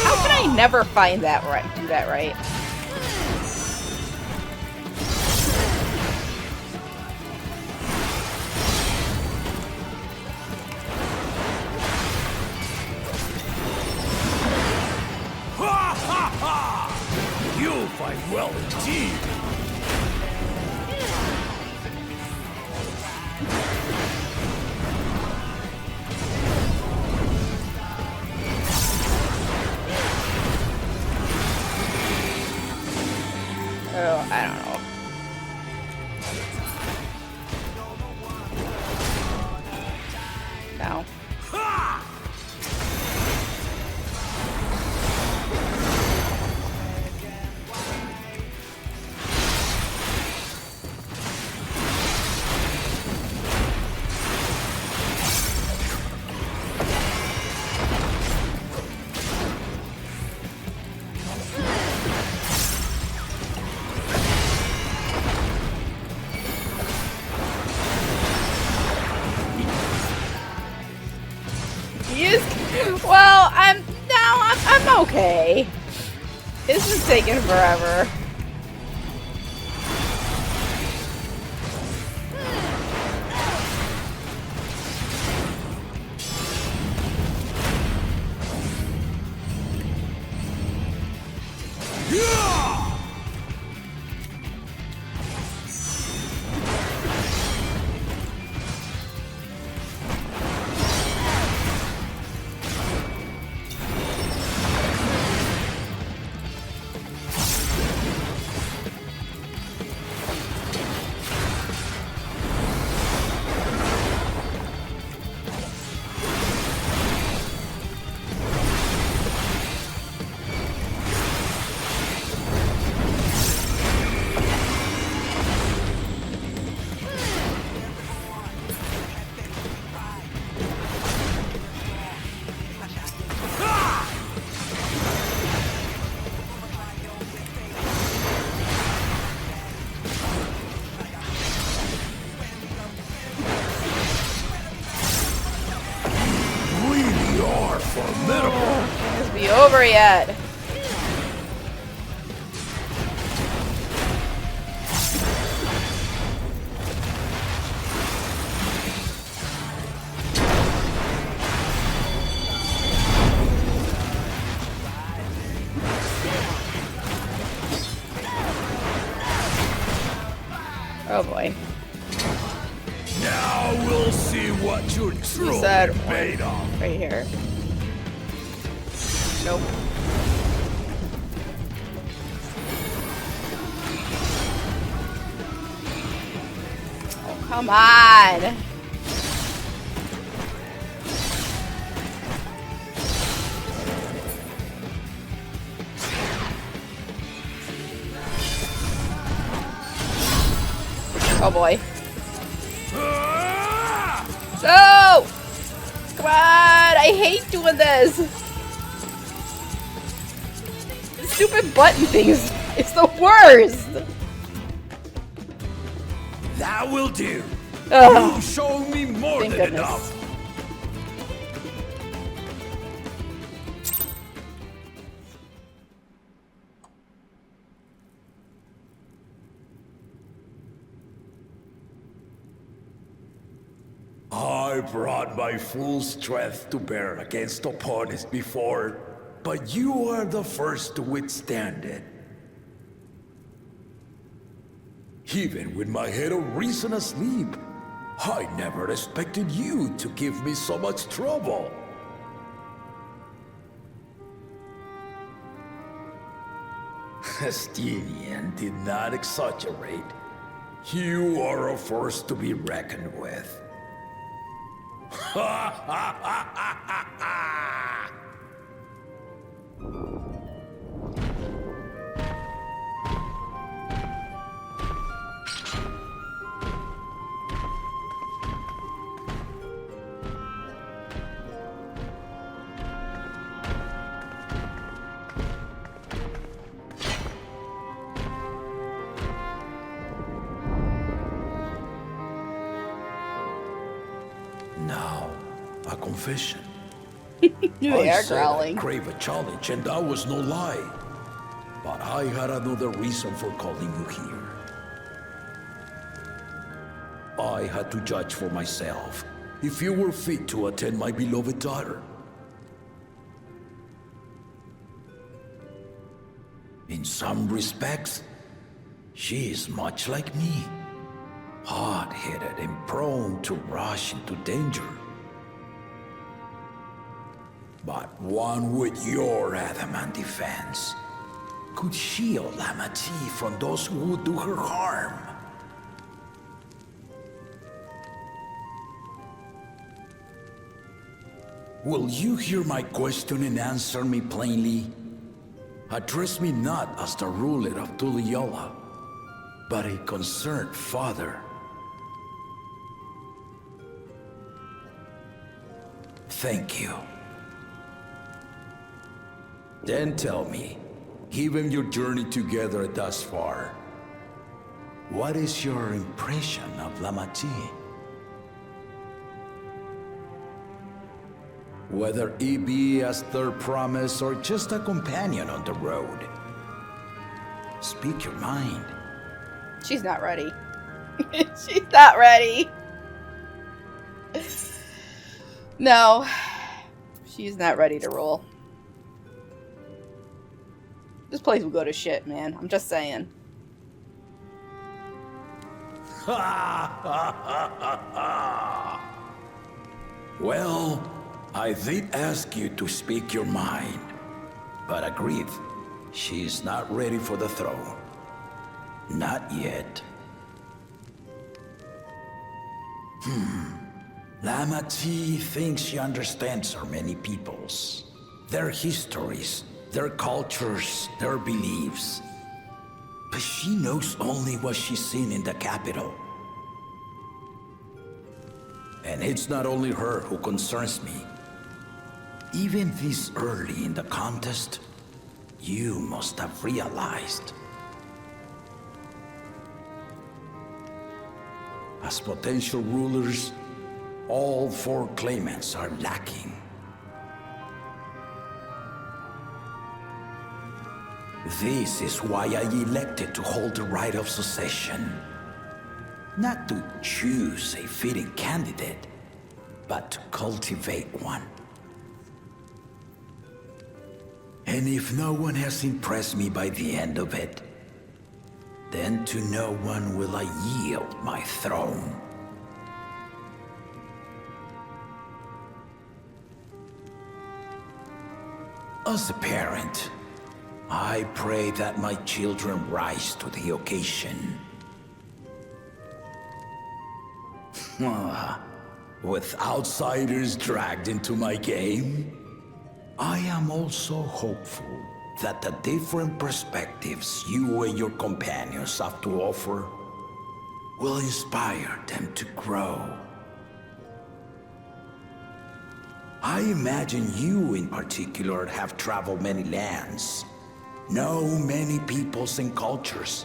How can I never find that right? Do that right? Ha ha ha! You fight well indeed! Oh, I don't know. No. Ha! He is. Well, I'm okay. This is taking forever. Can't this be over yet? Oh boy. Now we'll see what you're You truly said made of. right here. Nope. Oh, come on. Oh boy. No! Come on! I hate doing this! The stupid button things. It's the worst! That will do. Ugh. You've shown me more Thank than goodness. enough. I brought my full strength to bear against opponents before, but you are the first to withstand it. Even with my head of reason asleep, I never expected you to give me so much trouble. Estinian did not exaggerate. You are a force to be reckoned with. Ha ha ha ha ha ha! Now, a confession. They are said growling. I crave a challenge, and that was no lie. But I had another reason for calling you here. I had to judge for myself if you were fit to attend my beloved daughter. In some respects, she is much like me. Hot-headed and prone to rush into danger. But one with your adamant defense could shield Lamati from those who would do her harm. Will you hear my question and answer me plainly? Address me not as the ruler of Tuliola, but a concerned father. Thank you. Then tell me, given your journey together thus far, what is your impression of Lamati? Whether it be as third promise or just a companion on the road. Speak your mind. She's not ready. She's not ready. No. She's not ready to roll. This place will go to shit, man. I'm just saying. Well, I did ask you to speak your mind, but agreed, she's not ready for the throne. Not yet. Lamati thinks she understands our many peoples, their histories, their cultures, their beliefs. But she knows only what she's seen in the capital. And it's not only her who concerns me. Even this early in the contest, you must have realized. As potential rulers, all four claimants are lacking. This is why I elected to hold the right of succession. Not to choose a fitting candidate, but to cultivate one. And if no one has impressed me by the end of it, then to no one will I yield my throne. As a parent, I pray that my children rise to the occasion. With outsiders dragged into my game, I am also hopeful that the different perspectives you and your companions have to offer will inspire them to grow. I imagine you in particular have traveled many lands, know many peoples and cultures,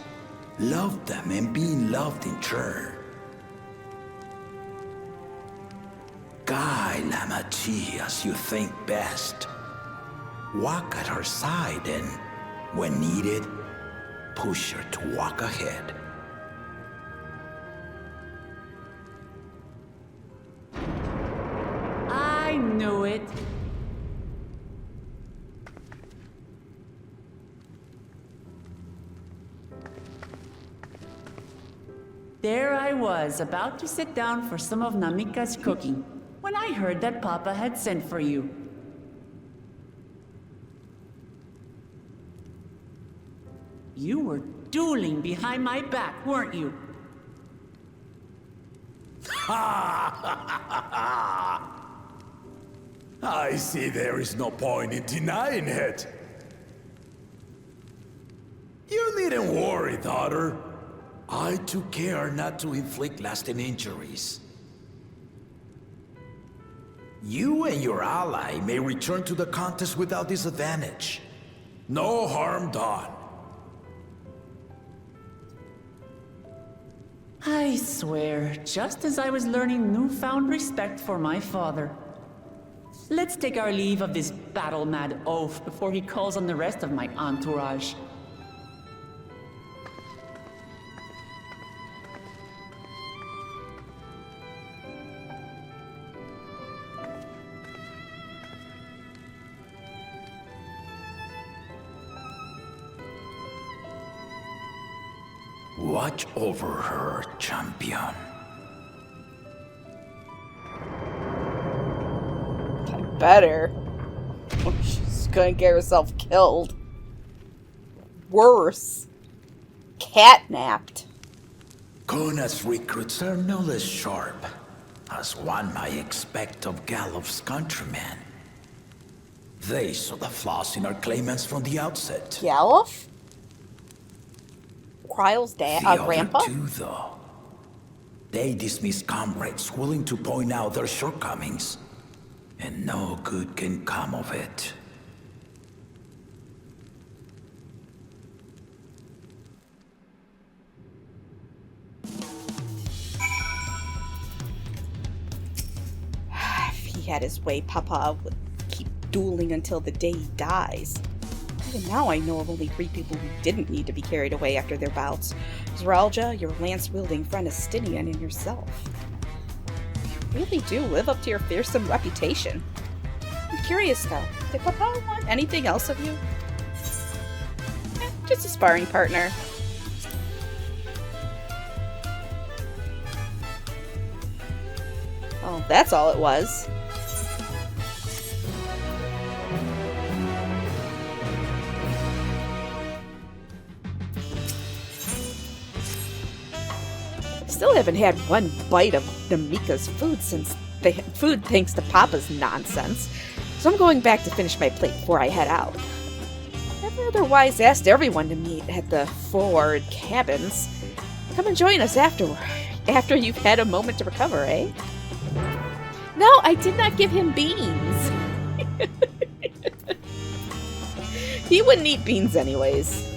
loved them and been loved in turn. Guide Lamat as you think best. Walk at her side and, when needed, push her to walk ahead. I knew it. There I was, about to sit down for some of Namika's cooking, when I heard that Papa had sent for you. You were dueling behind my back, weren't you? I see there is no point in denying it. You needn't worry, daughter. I took care not to inflict lasting injuries. You and your ally may return to the contest without disadvantage. No harm done. I swear, just as I was learning newfound respect for my father. Let's take our leave of this battle-mad oaf before he calls on the rest of my entourage. Watch over her, champion. Better. She's gonna get herself killed. Worse. Catnapped. Kona's recruits are no less sharp, as one might expect of Galof's countrymen. They saw the flaws in our claimants from the outset. Galof? Kryle's The grandpa? other two, though, they dismiss comrades willing to point out their shortcomings, and no good can come of it. If he had his way, Papa would keep dueling until the day he dies. Even now I know of only 3 people who didn't need to be carried away after their bouts. Zeralja, your lance-wielding friend Estinian, and yourself. You really do live up to your fearsome reputation. I'm curious though, did Papa want anything else of you? Just a sparring partner. Oh, that's all it was. Still haven't had one bite of Namika's food thanks to Papa's nonsense. So I'm going back to finish my plate before I head out. I've otherwise asked everyone to meet at the forward cabins. Come and join us after you've had a moment to recover, eh? No, I did not give him beans. He wouldn't eat beans anyways.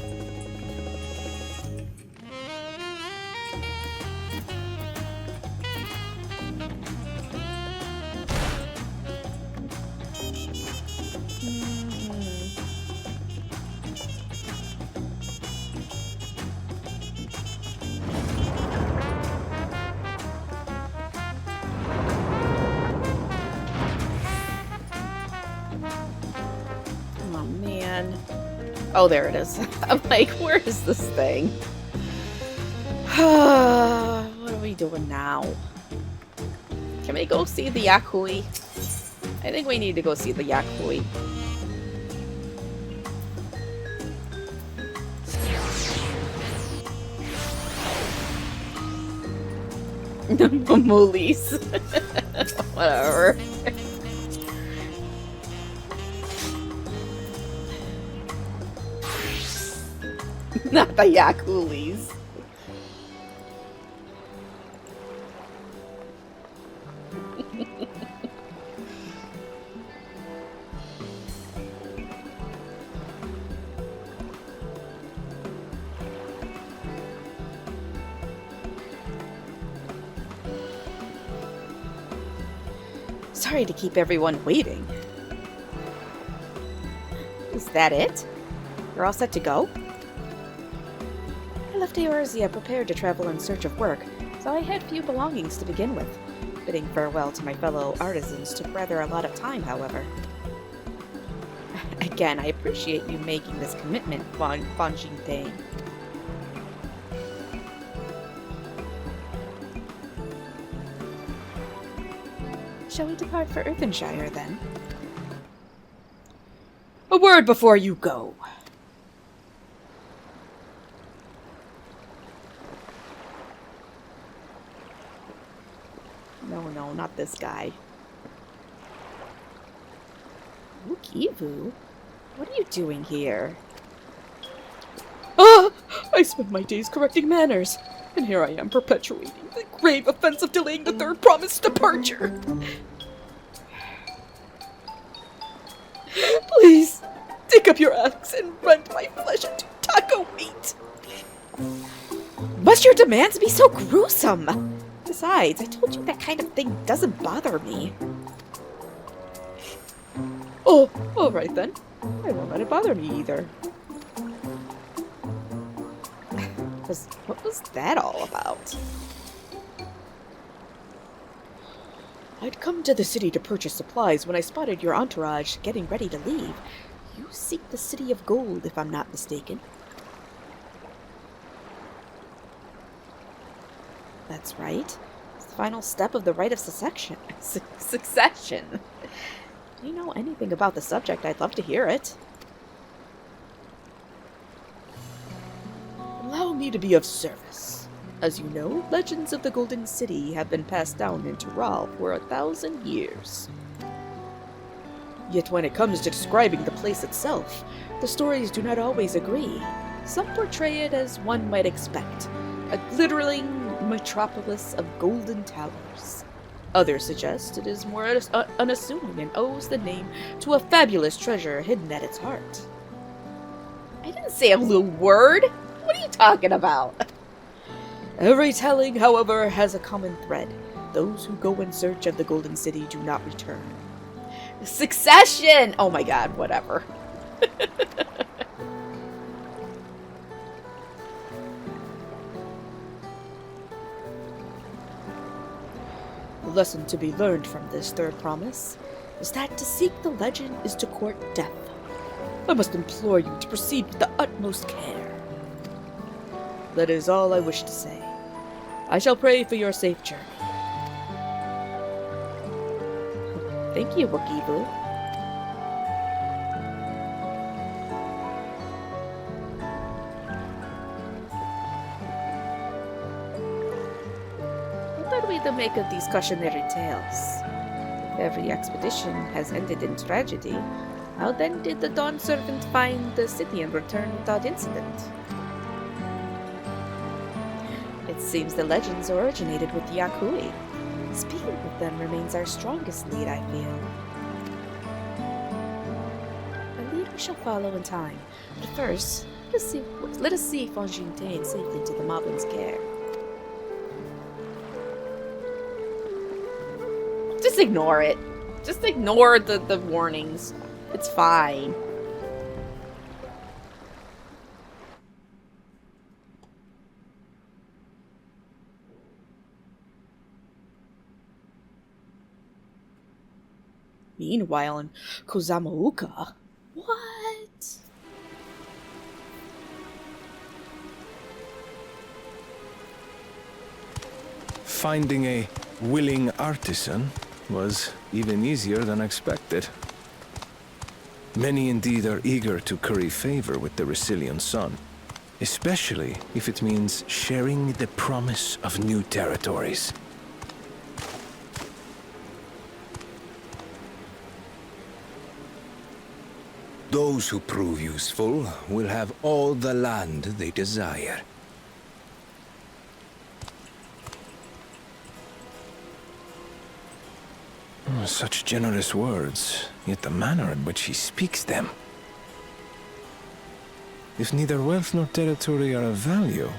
Oh, there it is. I'm like, where is this thing? What are we doing now? Can we go see the Yakui? I think we need to go see the Yakui. Moolies. Whatever. Not the Yakulis. Sorry to keep everyone waiting. Is that it? You're all set to go? I left Eorzea prepared to travel in search of work, so I had few belongings to begin with. Bidding farewell to my fellow artisans took rather a lot of time, however. Again, I appreciate you making this commitment, Fan Jingtang. Shall we depart for Earthenshire, then? A word before you go. No, not this guy. Wukivu? What are you doing here? Ah! I spend my days correcting manners, and here I am perpetuating the grave offense of delaying the third promised departure. Please, take up your axe and rend my flesh into taco meat. Must your demands be so gruesome? Besides, I told you that kind of thing doesn't bother me. Oh, all right then. I won't let it bother me either. What was that all about? I'd come to the city to purchase supplies when I spotted your entourage getting ready to leave. You seek the City of Gold, if I'm not mistaken. That's right. It's the final step of the rite of succession. Succession. If you know anything about the subject, I'd love to hear it. Allow me to be of service. As you know, legends of the Golden City have been passed down into Ral for 1,000 years. Yet when it comes to describing the place itself, the stories do not always agree. Some portray it as one might expect, a glittering metropolis of golden towers. Others suggest it is more unassuming and owes the name to a fabulous treasure hidden at its heart. I didn't say a little word. What are you talking about? Every telling, however, has a common thread. Those who go in search of the Golden City do not return. Succession! Oh my god, whatever. The lesson to be learned from this third promise is that to seek the legend is to court death. I must implore you to proceed with the utmost care. That is all I wish to say. I shall pray for your safe journey. Thank you, Wukivu. What are we to make of these cautionary tales? If every expedition has ended in tragedy, how then did the Dawn Servant find the city and return without incident? It seems the legends originated with the Yakui. Speaking with them remains our strongest lead, I feel. A lead we shall follow in time. But first, let us see Fan Jingtang safely to the Moblin's care. Just ignore it. Just ignore the warnings. It's fine. Meanwhile, in Kozamauka, what? Finding a willing artisan was even easier than expected. Many indeed are eager to curry favor with the Resilient Sun, especially if it means sharing the promise of new territories. Those who prove useful will have all the land they desire. Such generous words, yet the manner in which he speaks them. If neither wealth nor territory are of value,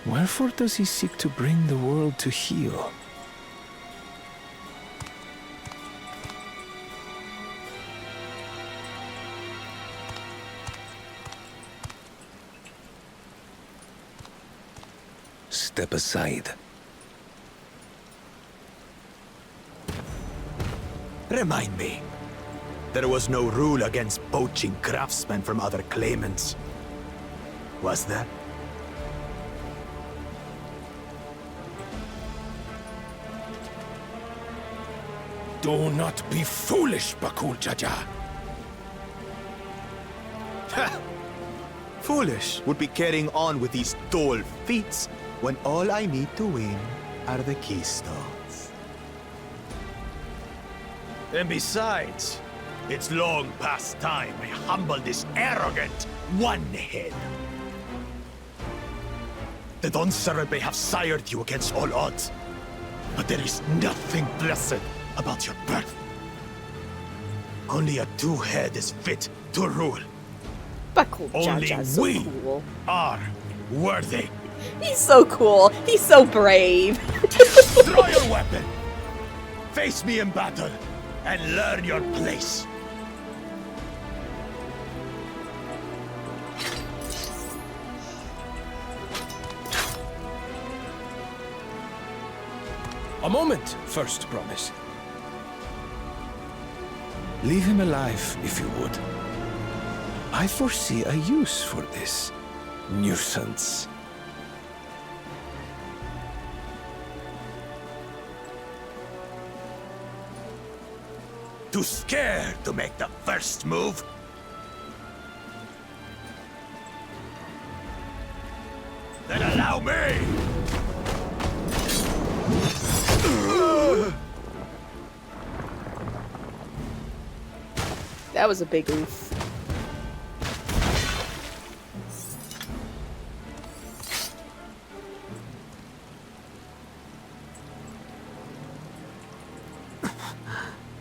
wherefore does he seek to bring the world to heel? Step aside. Remind me. There was no rule against poaching craftsmen from other claimants. Was there? Do not be foolish, Bakul Jaja. Foolish would be carrying on with these dull feats when all I need to win are the keystones. And besides, it's long past time I humbled this arrogant one-head. The Dawntrail may have sired you against all odds, but there is nothing blessed about your birth. Only a two-head is fit to rule. Bakul Only Jaja's so we cool. are worthy. He's so cool. He's so brave. Draw your weapon. Face me in battle and learn your place. A moment, first promise. Leave him alive, if you would. I foresee a use for this nuisance. Too scared to make the first move? Then allow me! That was a big oof.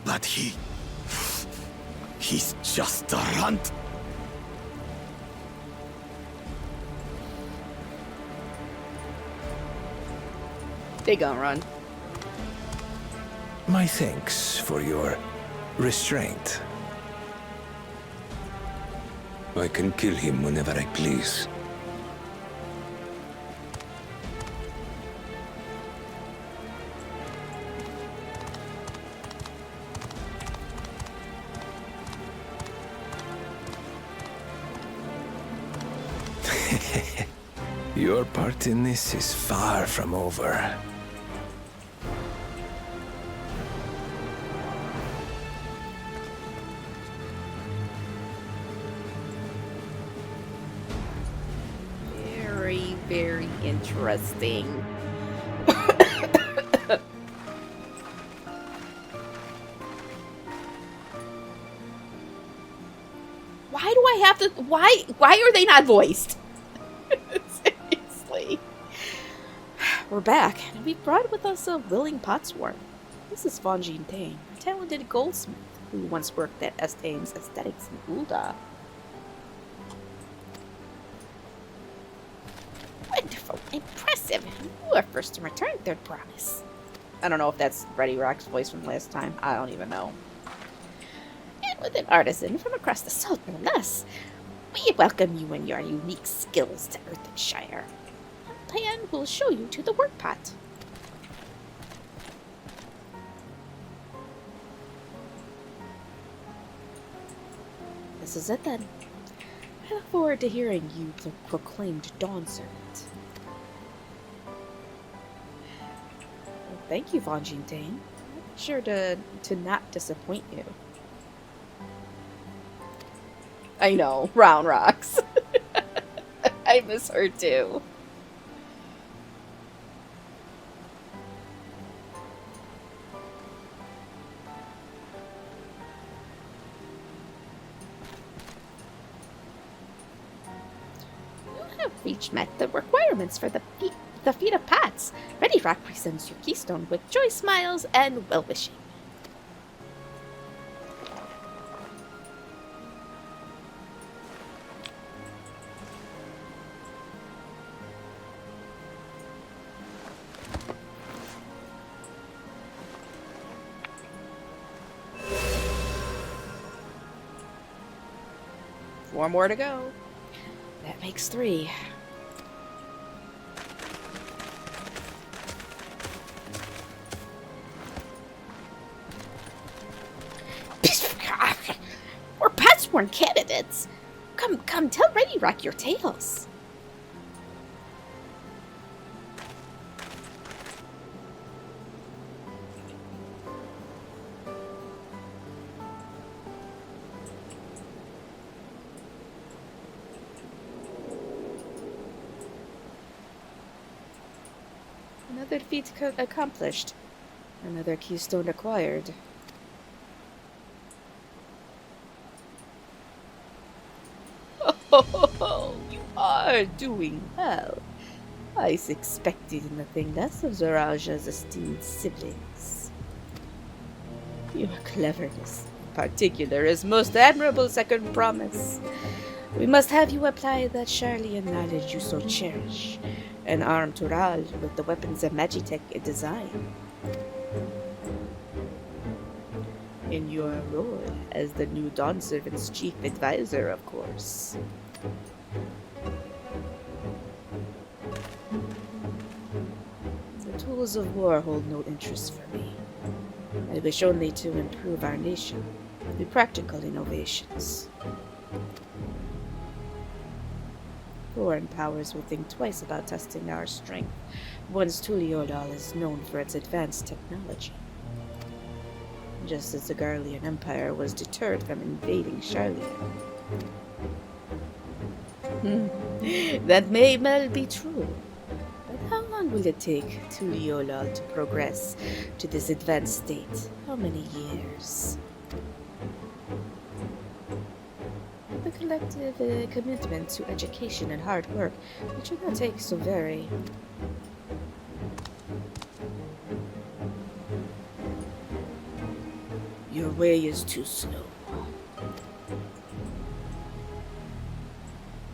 But he's just a runt. They gonna run. My thanks for your restraint. I can kill him whenever I please. Your part in this is far from over. Very, very interesting. Why do I have to? Why are they not voiced? Seriously. We're back, and we brought with us a willing potsworth. This is Fonjin Tang, a talented goldsmith who once worked at Estame's Aesthetics in Ulda. Wonderful, impressive. You are first to return, third promise. I don't know if that's Ready Rock's voice from last time. I don't even know. And with an artisan from across the salt from us, we welcome you and your unique skills to Earthenshire. Pan will show you to the work pot. This is it then. I look forward to hearing you proclaimed Dawn Servant. Thank you, Von Jintain. Sure to not disappoint you. I know, Round Rocks. I miss her too. You have reached met the requirements for the feat of Pats. Ready Rock presents your keystone with joy smiles and well-wishing. Four more to go. That makes 3. We're Patsworn candidates. Come, tell Ready Rock your tales. Another feat accomplished. Another keystone acquired. Oh, you are doing well. I expected nothing less of Zoraja's esteemed siblings. Your cleverness, in particular, is most admirable, Second Promise. We must have you apply that Charlian knowledge you so cherish, and arm Tural with the weapons of Magitech design. In your role as the new Dawn Servant's chief advisor, of course. The tools of war hold no interest for me. I wish only to improve our nation through practical innovations. Foreign powers will think twice about testing our strength once Tuliodal is known for its advanced technology. Just as the Garlean Empire was deterred from invading Charlian. That may well be true. But how long will it take Tuliolal to progress to this advanced state? How many years? The collective commitment to education and hard work, it should not take so very. Your way is too slow.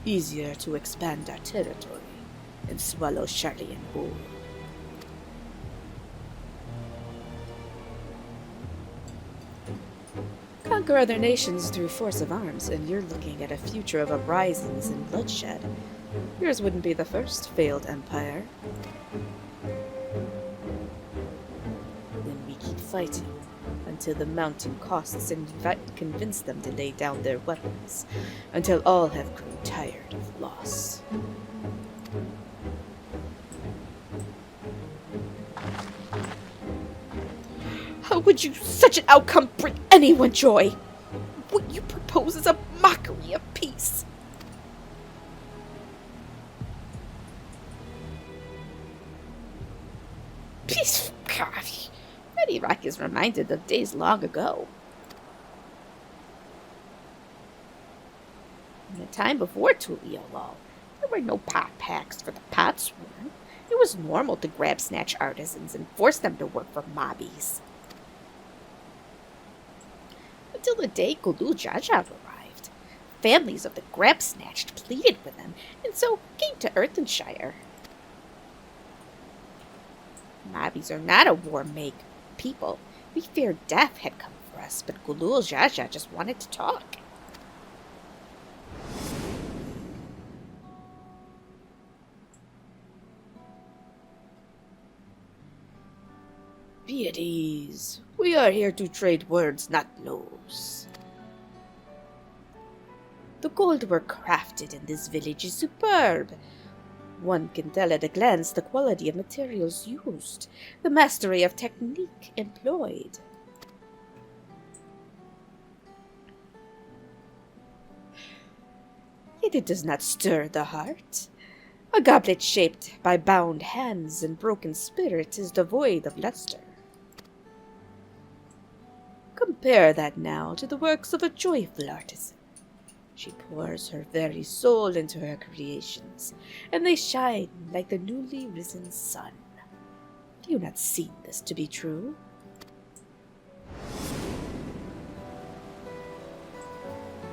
Easier to expand our territory and swallow Charlian whole. Conquer other nations through force of arms, and you're looking at a future of uprisings and bloodshed. Yours wouldn't be the first failed empire. Then we keep fighting until the mountain costs convince them to lay down their weapons, until all have grown tired of loss. How would such an outcome bring anyone joy? What you propose is a mockery of peace. Peace? Ready Rock is reminded of days long ago. In the time before Tuliolal, there were no pot packs for the Patsworn. It was normal to grab snatch artisans and force them to work for mobbies. Until the day Gulul Jajav arrived. Families of the grab snatched pleaded with them, and so came to Earthenshire. Mobbies are not a war-make people. We feared death had come for us, but Gulul Jaja just wanted to talk. Be at ease. We are here to trade words, not blows. The gold we're crafted in this village is superb. One can tell at a glance the quality of materials used, the mastery of technique employed. Yet it does not stir the heart. A goblet shaped by bound hands and broken spirit is devoid of luster. Compare that now to the works of a joyful artisan. She pours her very soul into her creations, and they shine like the newly risen sun. Do you not see this to be true?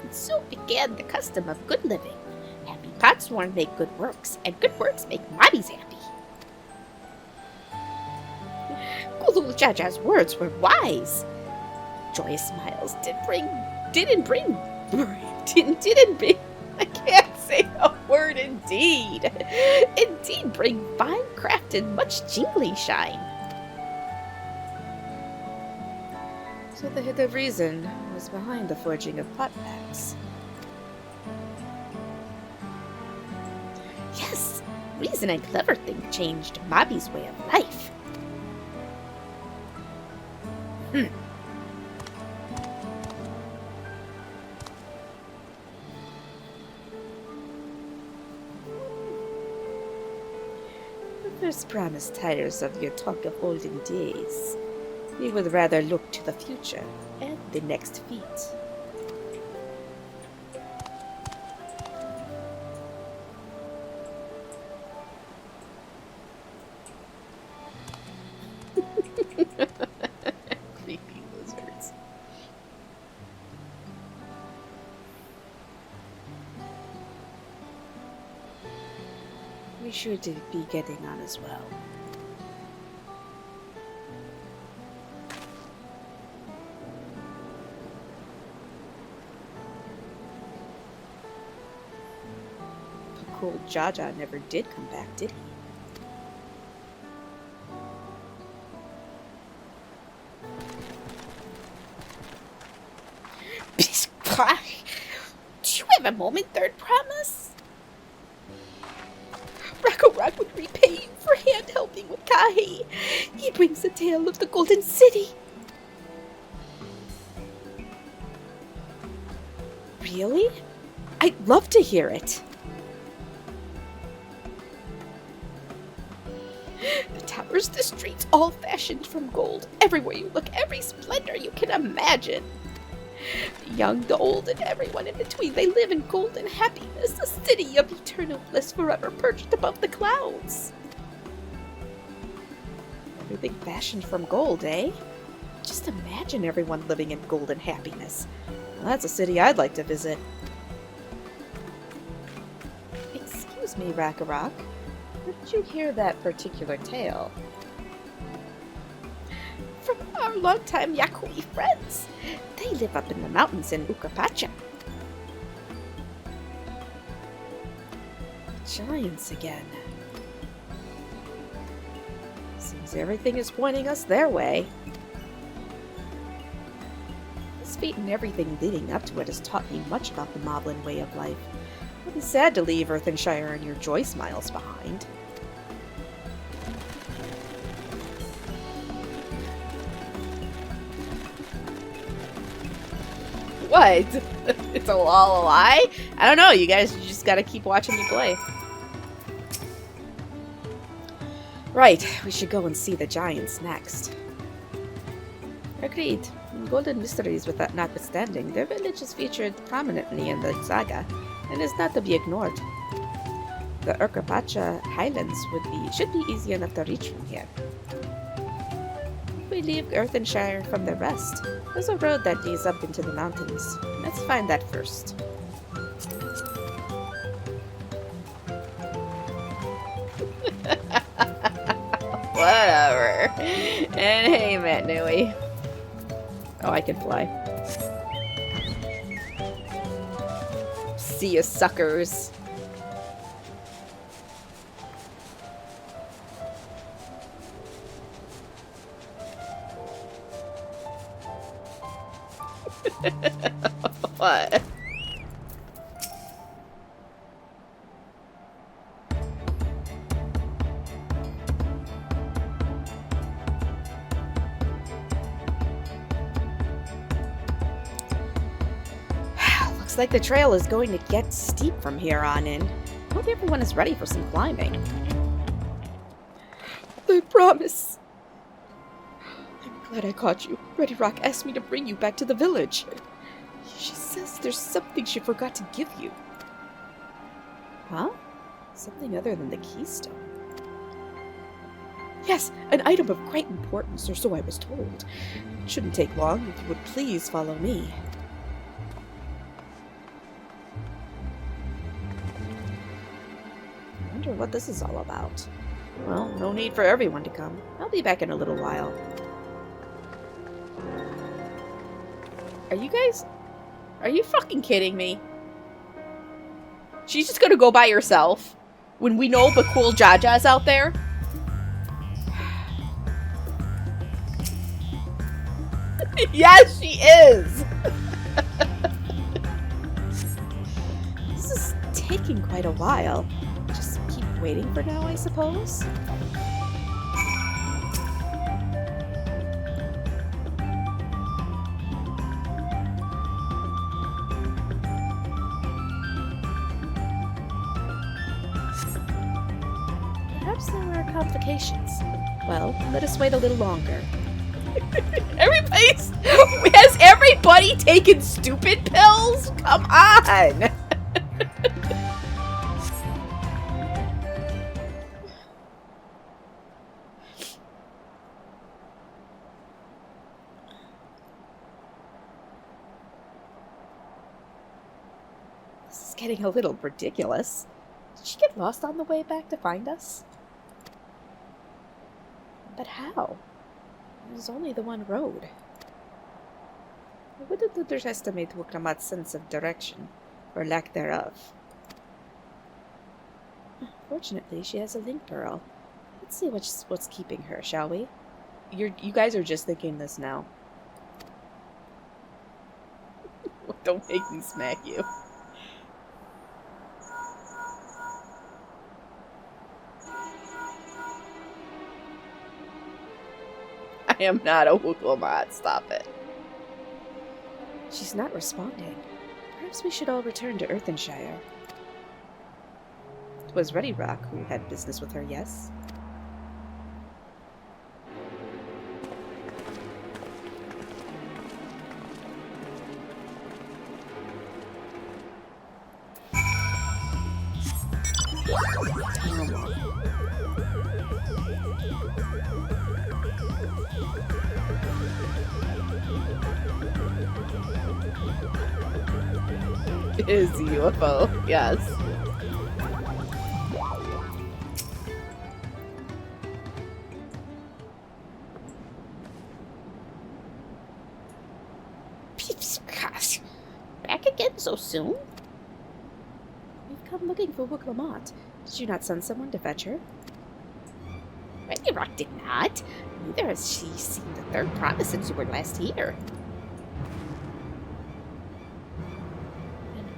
And so began the custom of good living. Happy potsworn make good works, and good works make mobbies happy. Gulul Jaja's words were wise. Joyous smiles didn't bring. I can't say a word indeed. Indeed bring fine craft and much jingly shine. So the hidden reason was behind the forging of pot packs. Yes, reason and clever thing changed Mobby's way of life. The first promise tires of your talk of olden days. We would rather look to the future and the next feat. Creepy lizards. We should be getting on as well. Cool Jaja never did come back, did he? Do you have a moment, third promise? Rakorak would repay you for hand helping with Kahi. He brings the tale of the Golden City. Really? I'd love to hear it. The towers, the streets, all fashioned from gold. Everywhere you look, every splendor you can imagine. The young, the old, and everyone in between, they live in golden happiness, a city of eternal bliss forever perched above the clouds. Everything fashioned from gold, eh? Just imagine everyone living in golden happiness. Well, that's a city I'd like to visit. Excuse me, Rakarok. Where did you hear that particular tale? From our longtime Yakui friends. They live up in the mountains in Ukapacha. Giants again. Seems everything is pointing us their way. This feat and everything leading up to it has taught me much about the Moblin way of life. It'll be sad to leave Earthenshire and your joy smiles behind. What? It's all a lie? I don't know, you guys just gotta keep watching me play. Right, we should go and see the giants next. Agreed. Golden mysteries with that notwithstanding, their village is featured prominently in the saga, and is not to be ignored. The Urkapacha Highlands should be easy enough to reach from here. If we leave Earthenshire from the rest, there's a road that leads up into the mountains. Let's find that first. Whatever. And hey, Matt Nui. Oh, I can fly. See ya, suckers. What? Looks like the trail is going to get steep from here on in. I hope everyone is ready for some climbing. I promise. I'm glad I caught you. Ready Rock asked me to bring you back to the village. She says there's something she forgot to give you. Huh? Something other than the keystone. Yes, an item of great importance, or so I was told. It shouldn't take long if you would please follow me. I wonder what this is all about. Well, no need for everyone to come. I'll be back in a little while. Are you fucking kidding me? She's just gonna go by herself when we know the cool Jaja's out there? Yes, she is! This is taking quite a while. Just keep waiting for now, I suppose? Perhaps there are complications. Well, let us wait a little longer. Has everybody taken stupid pills? Come on! This is getting a little ridiculous. Did she get lost on the way back to find us? But how? There's only the one road. I wouldn't underestimate Wuk Lamat's sense of direction, or lack thereof. Fortunately, she has a link pearl. Let's see what's keeping her, shall we? You guys are just thinking this now. Don't make me smack you. I am not a Wuk Lamat. Stop it. She's not responding. Perhaps we should all return to Earthenshire. It was Ready Rock who had business with her, yes? It is a UFO, yes. Peeps, gosh. Back again so soon? We've come looking for Wuk Lamat. Did you not send someone to fetch her? Ready Rock did not. Neither has she seen the third promise since you were last here.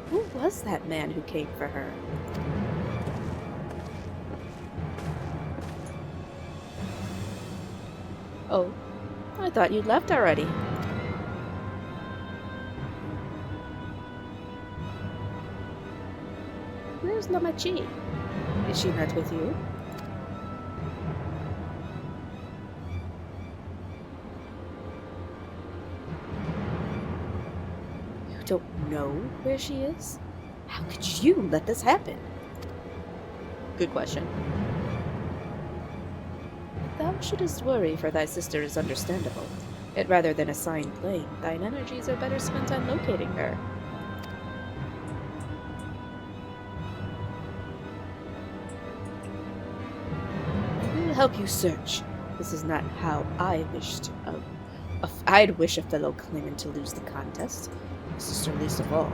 Who was that man who came for her? Oh, I thought you'd left already. Where's Lamachi? Is she not with you? You don't know where she is? How could you let this happen? Good question. Thou shouldst worry, for thy sister is understandable. Yet rather than assign blame, thine energies are better spent on locating her. I will help you search. This is not how I wished. I'd wish a fellow claimant to lose the contest. Sister least of all.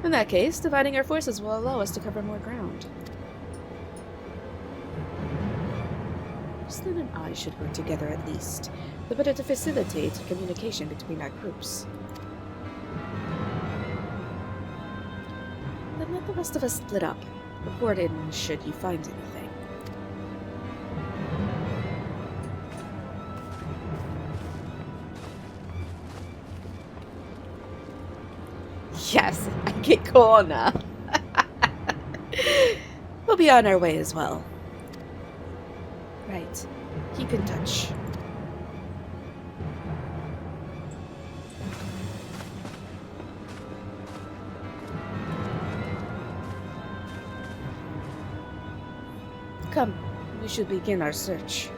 In that case, dividing our forces will allow us to cover more ground. Ruslan and I should work together at least, the better to facilitate communication between our groups. Then let the rest of us split up. Report in should you find anything. Yes, I get Kona. We'll be on our way as well. Right. Keep in touch. Come, we should begin our search.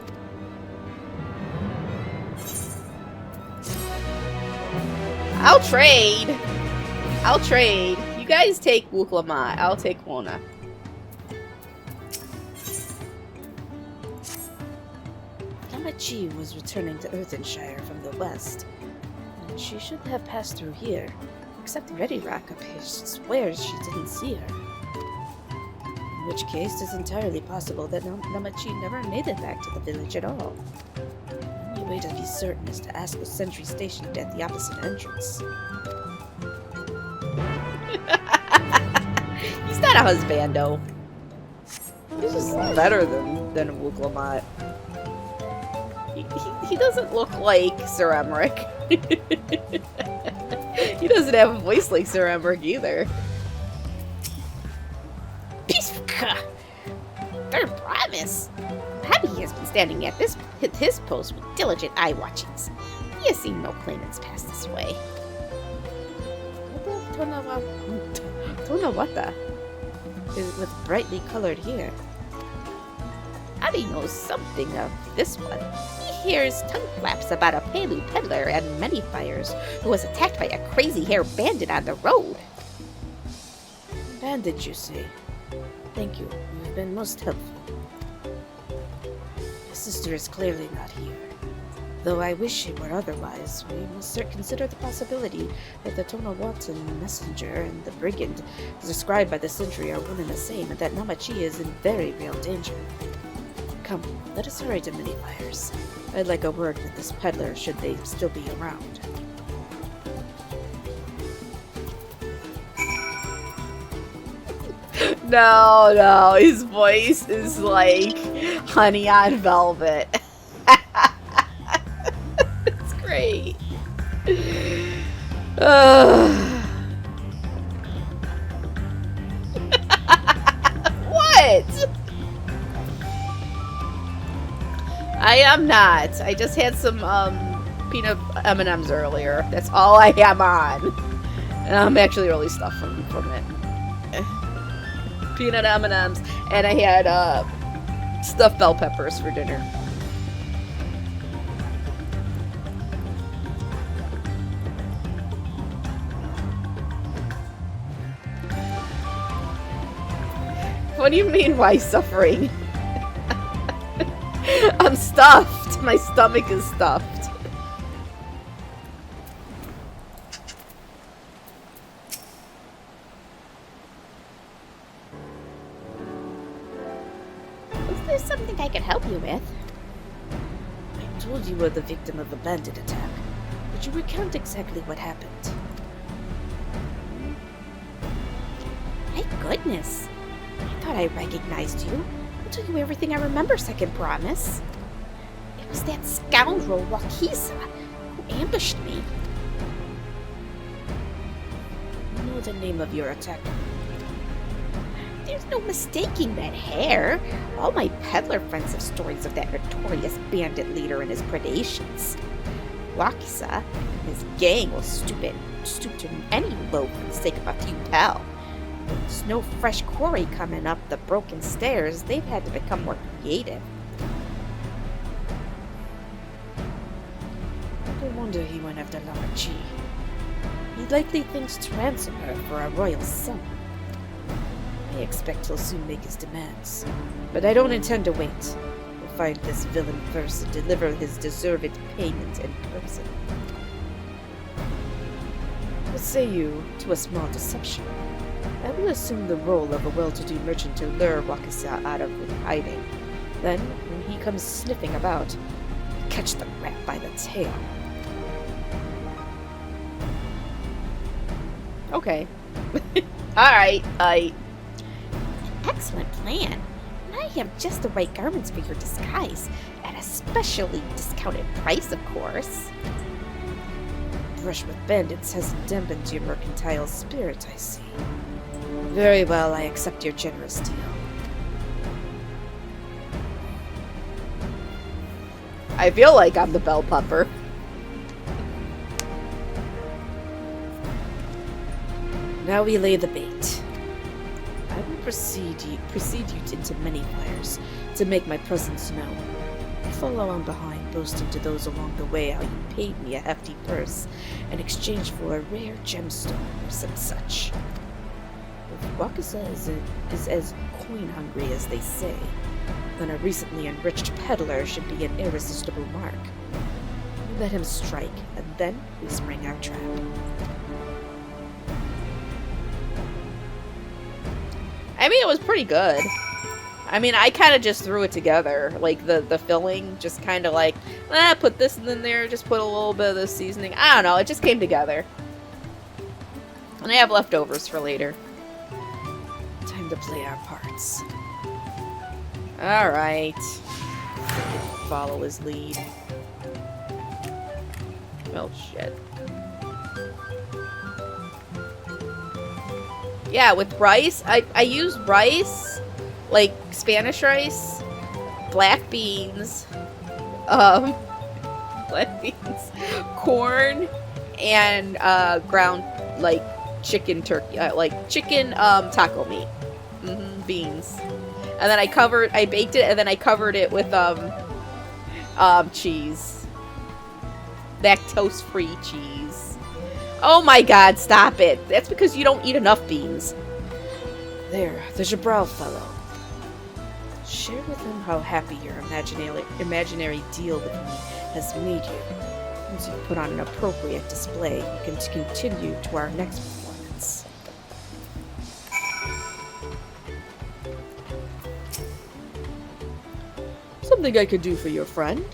I'll trade. You guys take Wuk Lamat. I'll take Wona. Namachi was returning to Earthenshire from the west, and she should have passed through here, except Ready Rock up here swears she didn't see her. In which case, it's entirely possible that Namachi never made it back to the village at all. The only way to be certain is to ask the sentry stationed at the opposite entrance. He's not a husbando. He's just better than Wuk Lamat. He doesn't look like Sir Emmerich. He doesn't have a voice like Sir Emmerich either. Third promise. Happy has been standing at his post with diligent eye watchings. He has seen no claimants pass this way. Tonawata is with brightly colored hair. Abby knows something of this one. He hears tongue flaps about a Pelu peddler at Many Fires who was attacked by a crazy hair bandit on the road. Bandit, you say? Thank you. You've been most helpful. My sister is clearly not here. Though I wish she were otherwise, we must consider the possibility that the Tonawatan messenger and the brigand described by the sentry are one and the same, and that Namachi is in very real danger. Come, let us hurry to Many Fires. I'd like a word with this peddler should they still be around. No, his voice is like honey on velvet. It's great. What? I am not. I just had some peanut M&Ms earlier. That's all I am on. And I'm actually really stuffed from it. Peanut M&Ms, and I had stuffed bell peppers for dinner. What do you mean, why suffering? I'm stuffed. My stomach is stuffed. Is there something I can help you with? I told you were the victim of a bandit attack. Would you recount exactly what happened? My goodness. I thought I recognized you. I'll tell you everything I remember, second promise. It was that scoundrel Wakisa who ambushed me. You know the name of your attacker? There's no mistaking that hair. All my peddler friends have stories of that notorious bandit leader and his predations. Wakisa and his gang will stoop to any low for the sake of a few pel. There's no fresh quarry coming up the broken stairs. They've had to become more creative. No wonder he went after Namachi. He likely thinks to ransom her for a royal sum. I expect he'll soon make his demands. But I don't intend to wait. We'll find this villain first and deliver his deserved payment in person. What say you to a small deception? I will assume the role of a well-to-do merchant to lure Wakisa out of hiding. Then, when he comes sniffing about, catch the rat by the tail. Okay. Alright, Excellent plan. And I have just the right garments for your disguise, at a specially discounted price, of course. brush with bandits hasn't dampened your mercantile spirit, I see. Very well, I accept your generous deal. I feel like I'm the bell pepper. Now we lay the bait. I will precede you into many fires to make my presence known. Follow on behind, boasting to those along the way how you paid me a hefty purse in exchange for a rare gemstone or some such. If Wakasa is as coin-hungry as they say, then a recently enriched peddler should be an irresistible mark. We let him strike, and then we spring our trap. I mean, it was pretty good. I mean, I kind of just threw it together. Like, the filling, just kind of like, put this in there, just put a little bit of this seasoning. I don't know, it just came together. And I have leftovers for later. Time to play our parts. Alright. Follow his lead. Well, shit. Yeah, with rice, I use rice, like Spanish rice, black beans, corn, and ground, like, chicken turkey, chicken taco meat. Beans. And then I baked it, and then I covered it with cheese. Lactose-free cheese. Oh my god, stop it. That's because you don't eat enough beans. There's your brow fellow. Share with him how happy your imaginary deal with me has made you. Once you've put on an appropriate display, you can continue to our next performance. Something I could do for your friend.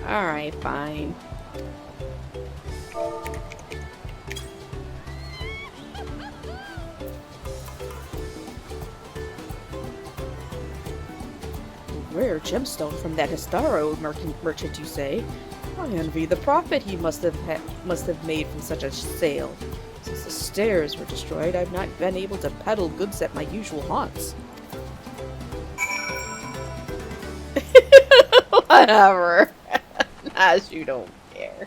Alright, fine. Rare gemstone from that Histaro merchant, you say? I envy the profit he must have made from such a sale. Since the stairs were destroyed, I've not been able to peddle goods at my usual haunts. Whatever. As you don't care.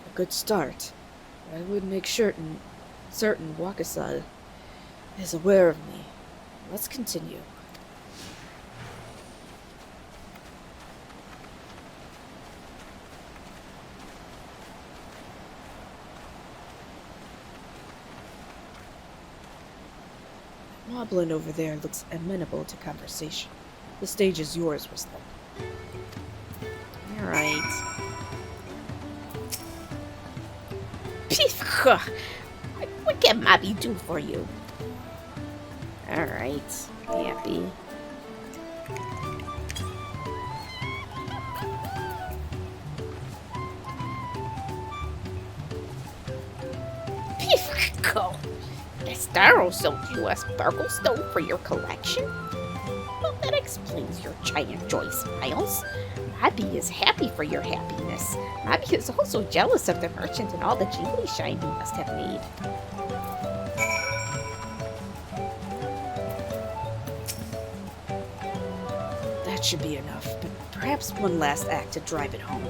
A good start. I would make certain Wakasa is aware of me. Let's continue. Moblin over there looks amenable to conversation. The stage is yours, Whistler. Alright. What can Mobby do for you? Alright. Happy. Go. Estaro sold you a sparkle stone for your collection? Well, that explains your giant joy smiles. Mobby is happy for your happiness. Mobby is also jealous of the merchant and all the jingly shine he must have made. That should be enough, but perhaps one last act to drive it home.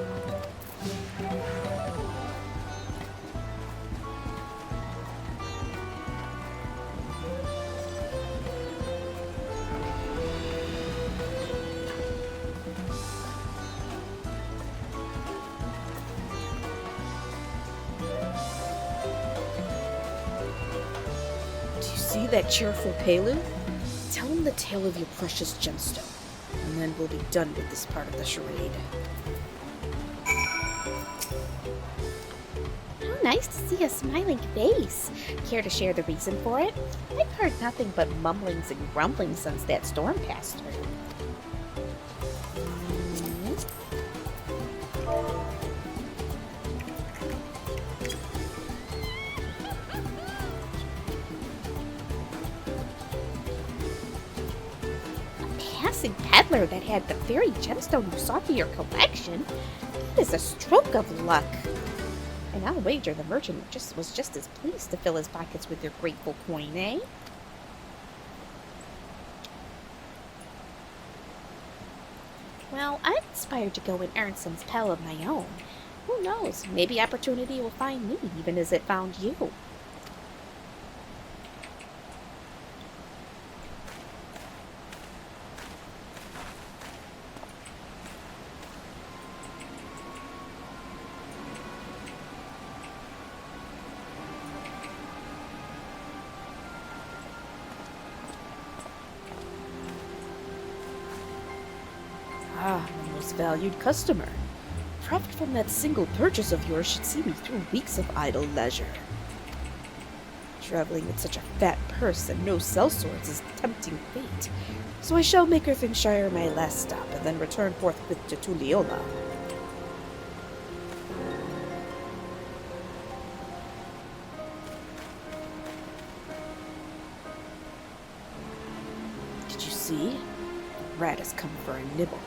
Do you see that cheerful Palu? Tell him the tale of your precious gemstone. And then we'll be done with this part of the charade. How nice to see a smiling face. Care to share the reason for it? I've heard nothing but mumblings and grumblings since that storm passed through. missing peddler that had the very gemstone you sought for your collection. That is a stroke of luck. And I'll wager the merchant was just as pleased to fill his pockets with your grateful coin, eh? Well, I'm inspired to go and earn some spell of my own. Who knows? Maybe opportunity will find me, even as it found you. Ah, my most valued customer. Profit from that single purchase of yours should see me through weeks of idle leisure. Traveling with such a fat purse and no sellswords is tempting fate, so I shall make Earthenshire my last stop and then return forthwith to Tuliola. Did you see? The rat has come for a nibble.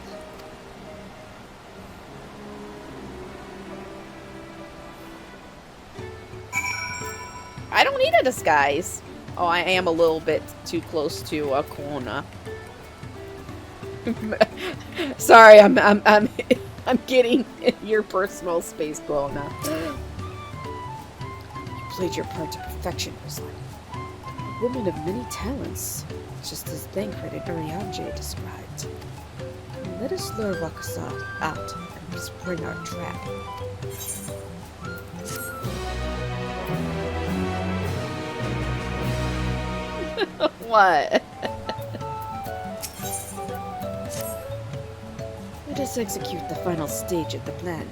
I don't need a disguise. Oh, I am a little bit too close to a Kona. Sorry, I'm getting your personal space, Kona. You played your part to perfection, Ruslan. A woman of many talents, just as Thancred and Urianger described. Let us lure Wakasad out and spring our trap. What? Let us execute the final stage of the plan.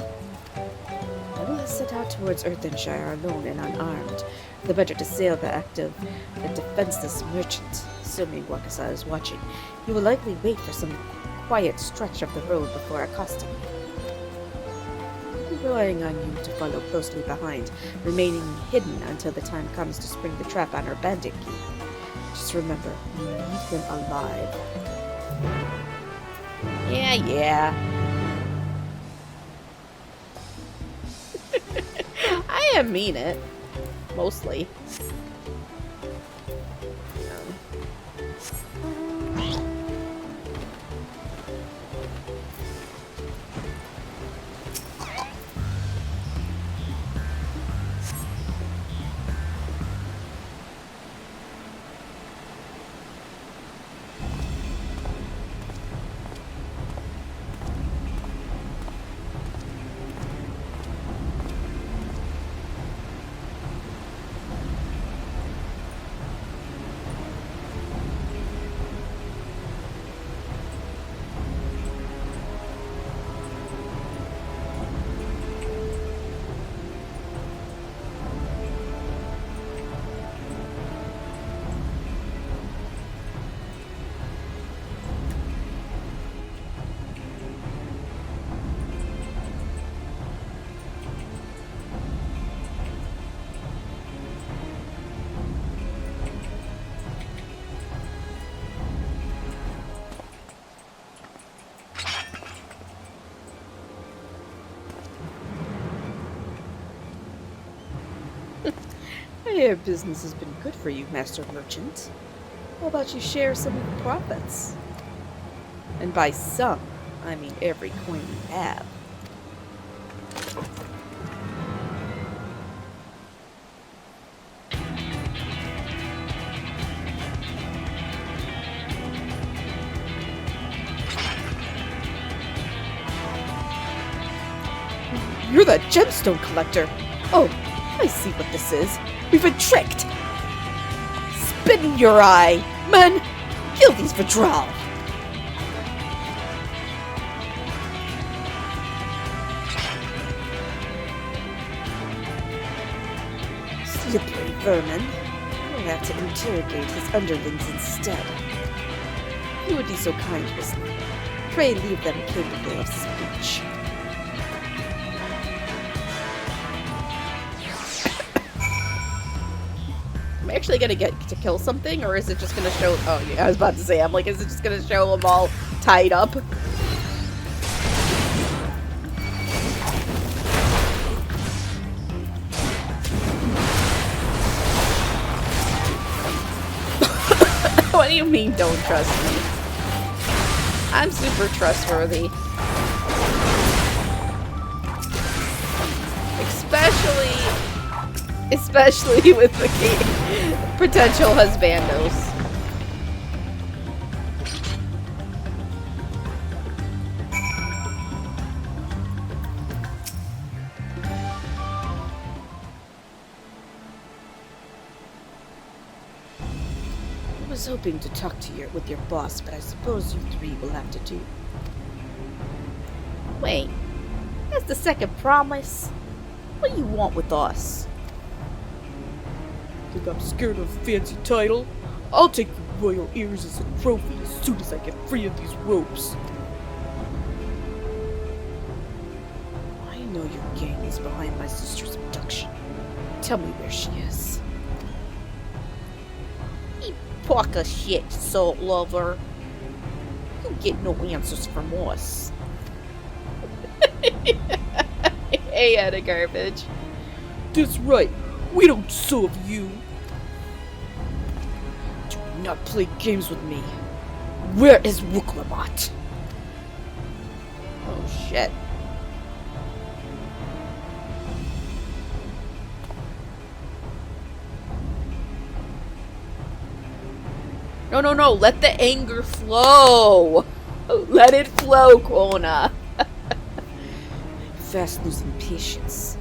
I will set out towards Earthenshire alone and unarmed, the better to sail the active, the defenseless merchant. Assuming Wakasa is watching, he will likely wait for some quiet stretch of the road before accosting me. I'm relying on you to follow closely behind, remaining hidden until the time comes to spring the trap on our bandit keep. Just remember, you need them alive. Yeah. I mean it. Mostly. I hear business has been good for you, Master Merchant. How about you share some of the profits? And by some, I mean every coin you have. You're the gemstone collector! Oh, I see what this is. We've been tricked! Spit in your eye! Men, kill these Vidral! Slippery vermin. We'll have to interrogate his underlings instead. If you would be so kind, Whistler, pray leave them capable of speech. Am I actually gonna get to kill something, or is it just gonna show? Oh yeah, I was about to say. I'm like, is it just gonna show them all tied up. What do you mean, don't trust me? I'm super trustworthy. Especially with the potential husbandos. I was hoping to talk to with your boss, but I suppose you three will have to do. Wait, that's the second promise. What do you want with us? Think I'm scared of a fancy title? I'll take your royal ears as a trophy as soon as I get free of these ropes. I know your gang is behind my sister's abduction. Tell me where she is. You pock of shit, salt lover. You get no answers from us. Hey, out of garbage. That's right. We don't serve you. Do not play games with me. Where is Wuk Lamat? Oh shit. No. Let the anger flow. Let it flow, Quona. Fast losing patience.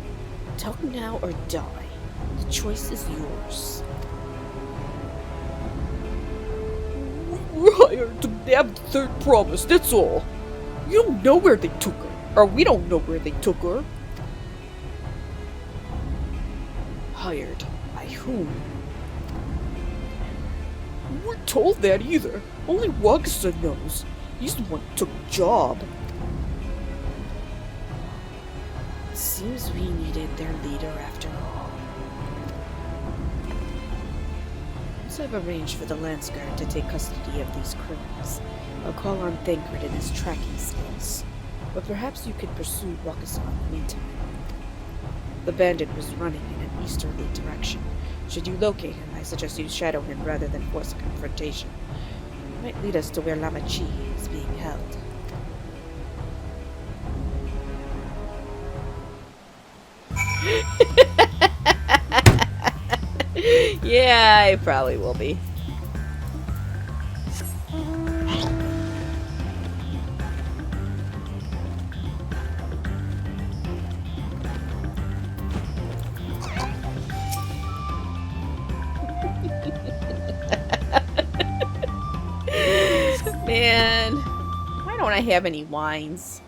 Talk now or die. The choice is yours. We're hired to nab the third promise, that's all. You don't know where they took her. Or we don't know where they took her. Hired by whom? We weren't told that either. Only Wagasa knows. He's the one who took the job. Seems we needed their leader after all. Once I've arranged for the Lance Guard to take custody of these criminals, I'll call on Thancred and his tracking skills. But perhaps you could pursue Wakasan in the meantime. The bandit was running in an easterly direction. Should you locate him, I suggest you shadow him rather than force a confrontation. It might lead us to where Lamachi is being held. Yeah, I probably will be. Man, why don't I have any wines?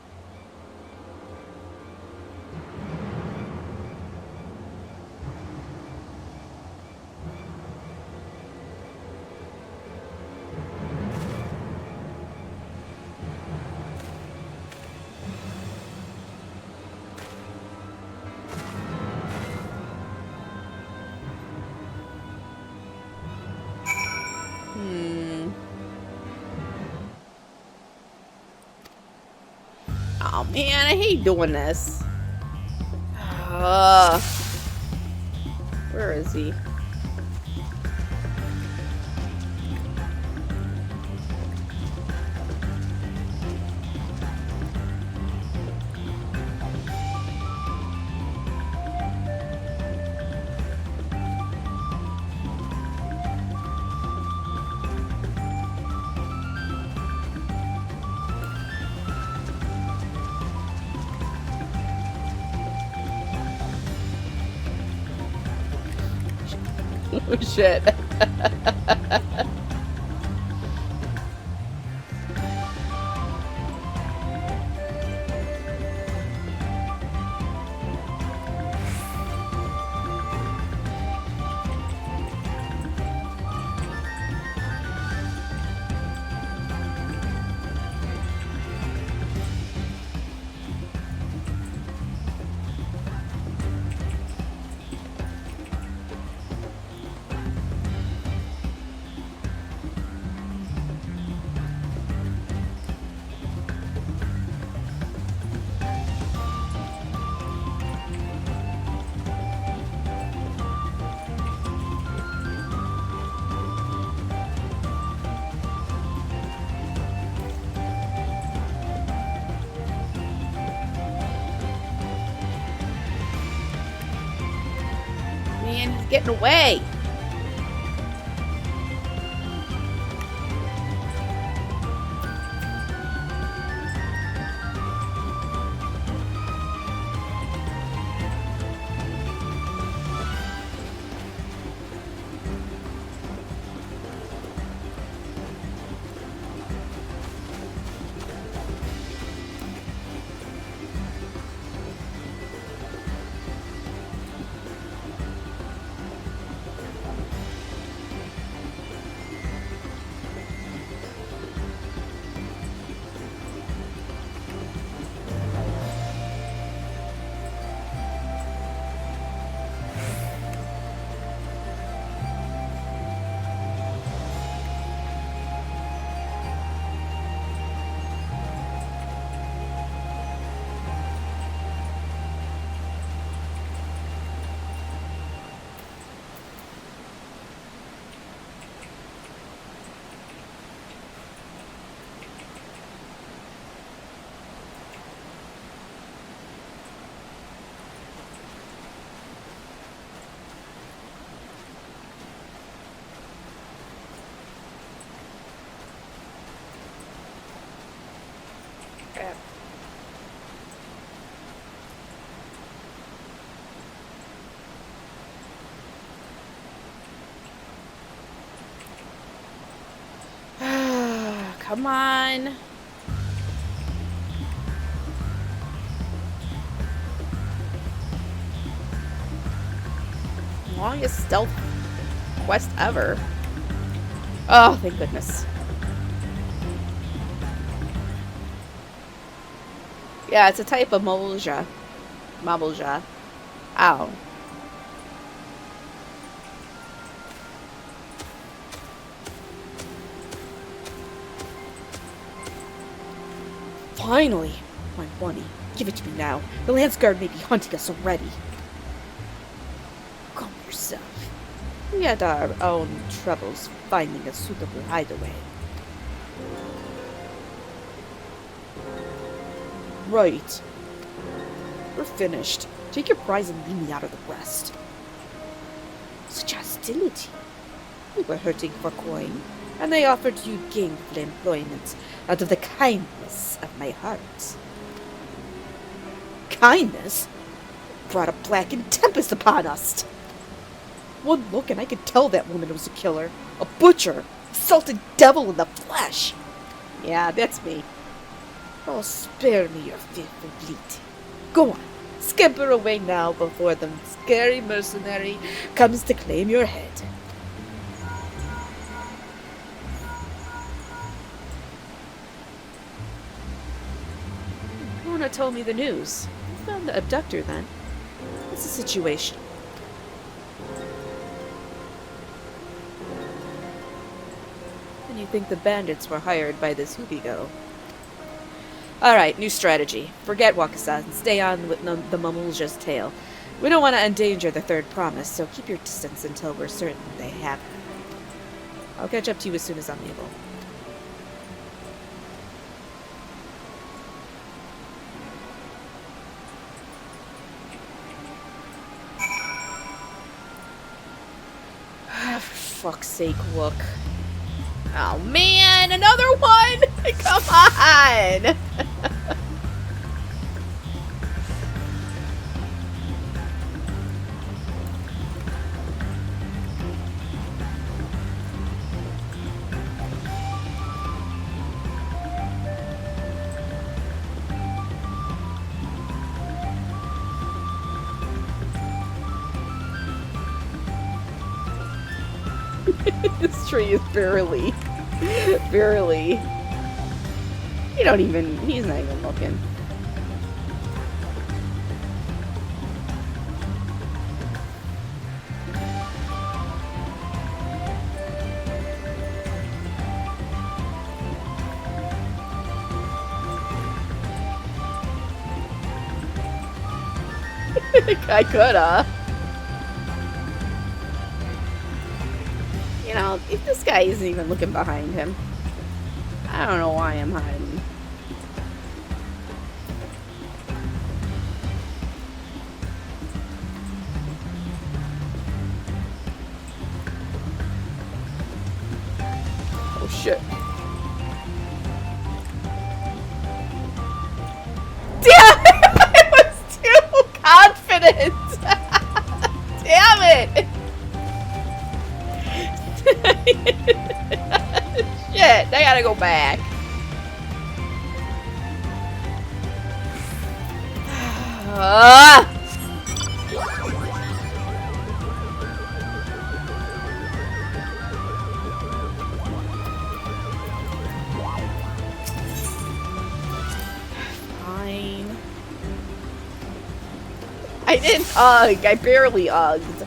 Oh man, I hate doing this. Where is he? Oh shit. man. He's getting away. Crap. Come on. Longest stealth quest ever. Oh, thank goodness. Yeah, it's a type of Mabulja. Mabulja. Ow. Finally! My money. Give it to me now. The Lance Guard may be hunting us already. Calm yourself. We had our own troubles finding a suitable hideaway. Right. We're finished. Take your prize and leave me out of the rest. Such hostility. We were hurting for coin, and I offered you gainful employment out of the kindness of my heart. Kindness? Brought a blackened tempest upon us. One look and I could tell that woman was a killer. A butcher. A salted devil in the flesh. Yeah, that's me. Oh, spare me your fearful bleat. Go on, scamper away now before the scary mercenary comes to claim your head. Lorna told me the news. You found the abductor then. What's the situation? And you think the bandits were hired by this Hubigo? Alright, new strategy. Forget Wakasa and stay on with the Mamulja's tail. We don't want to endanger the third promise, so keep your distance until we're certain they have it. I'll catch up to you as soon as I'm able. For fuck's sake, Wuk. Oh man, another one! Come on! This tree is barely. He's not even looking. I coulda. You know, if this guy isn't even looking behind him, I don't know why I'm hiding. gotta go back. Ah! Fine. I didn't ugh. I barely ugged.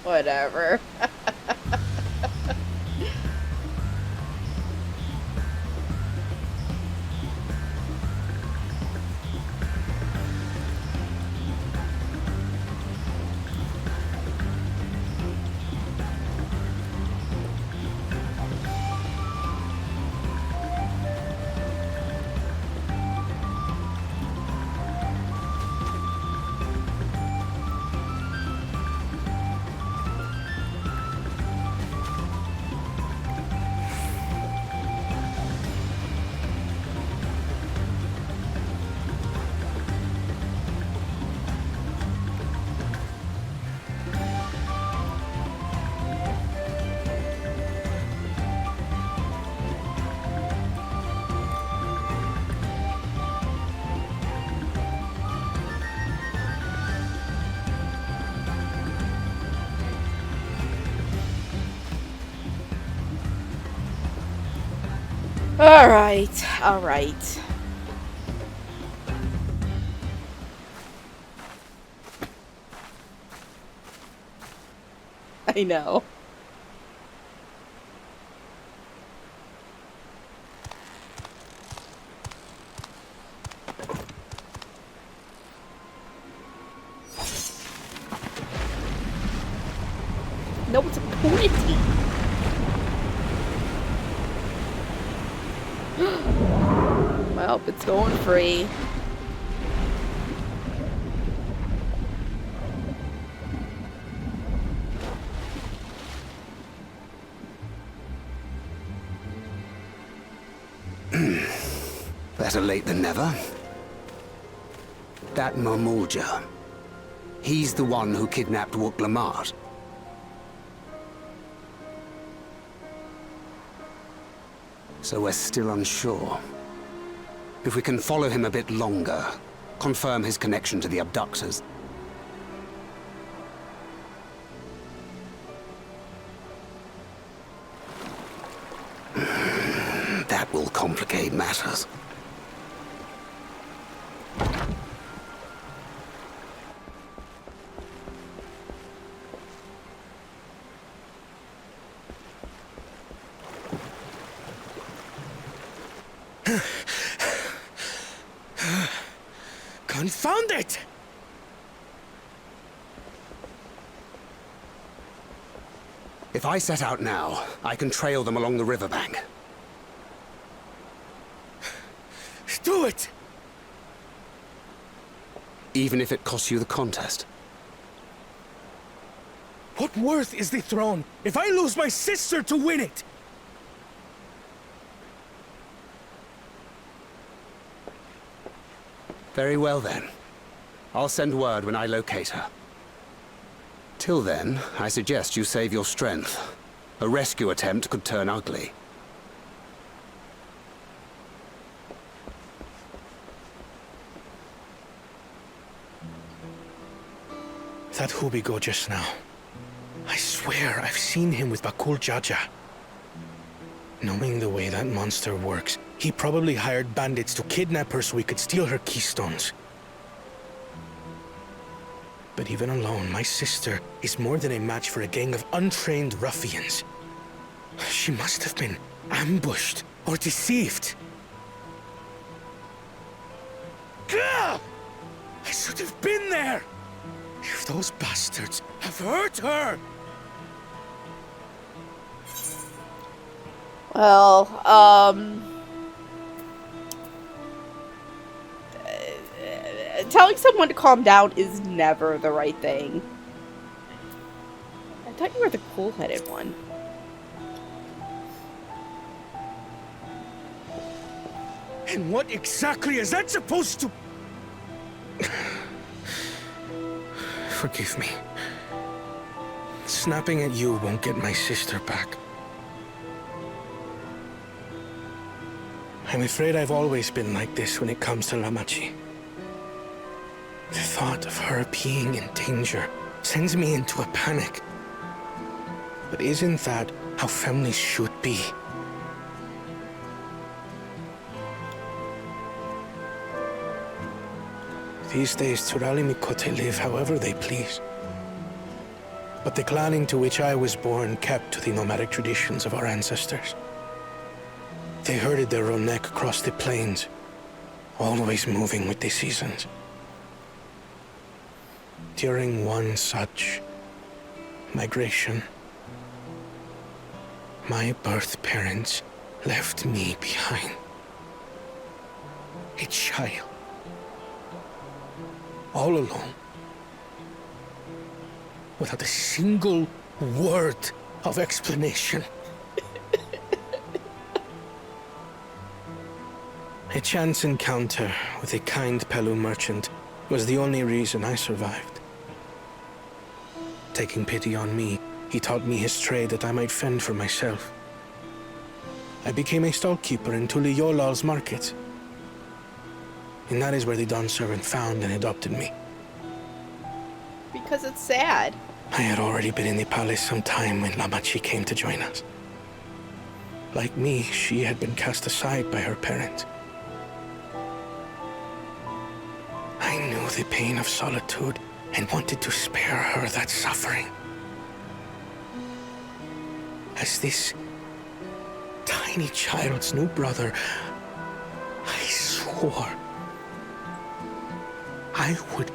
Whatever. Alright, alright. I know. No, it's a pointy. Well, it's going free. Better late than never. That Marmorja. He's the one who kidnapped Wuk Lamat. So we're still unsure. If we can follow him a bit longer, confirm his connection to the abductors. That will complicate matters. Confound it! If I set out now, I can trail them along the riverbank. Do it! Even if it costs you the contest. What worth is the throne if I lose my sister to win it? Very well then. I'll send word when I locate her. Till then, I suggest you save your strength. A rescue attempt could turn ugly. That Hubigo just now. I swear I've seen him with Bakul Jaja. Knowing the way that monster works, he probably hired bandits to kidnap her so we could steal her keystones. But even alone, my sister is more than a match for a gang of untrained ruffians. She must have been ambushed or deceived. Gah! I should have been there! If those bastards have hurt her! Well, telling someone to calm down is never the right thing. I thought you were the cool-headed one. And what exactly is that supposed to... Forgive me. Snapping at you won't get my sister back. I'm afraid I've always been like this when it comes to Lamachi. The thought of her being in danger sends me into a panic. But isn't that how families should be? These days, Turali Mikote live however they please. But the clan into which I was born kept to the nomadic traditions of our ancestors. They herded their own neck across the plains, always moving with the seasons. During one such migration, my birth parents left me behind. A child. All alone. Without a single word of explanation. A chance encounter with a kind Pelu merchant was the only reason I survived. Taking pity on me, he taught me his trade that I might fend for myself. I became a stallkeeper in Tuliyolal's market. And that is where the Dawn servant found and adopted me. Because it's sad. I had already been in the palace some time when Lamachi came to join us. Like me, she had been cast aside by her parents. I knew the pain of solitude and wanted to spare her that suffering. As this tiny child's new brother, I swore I would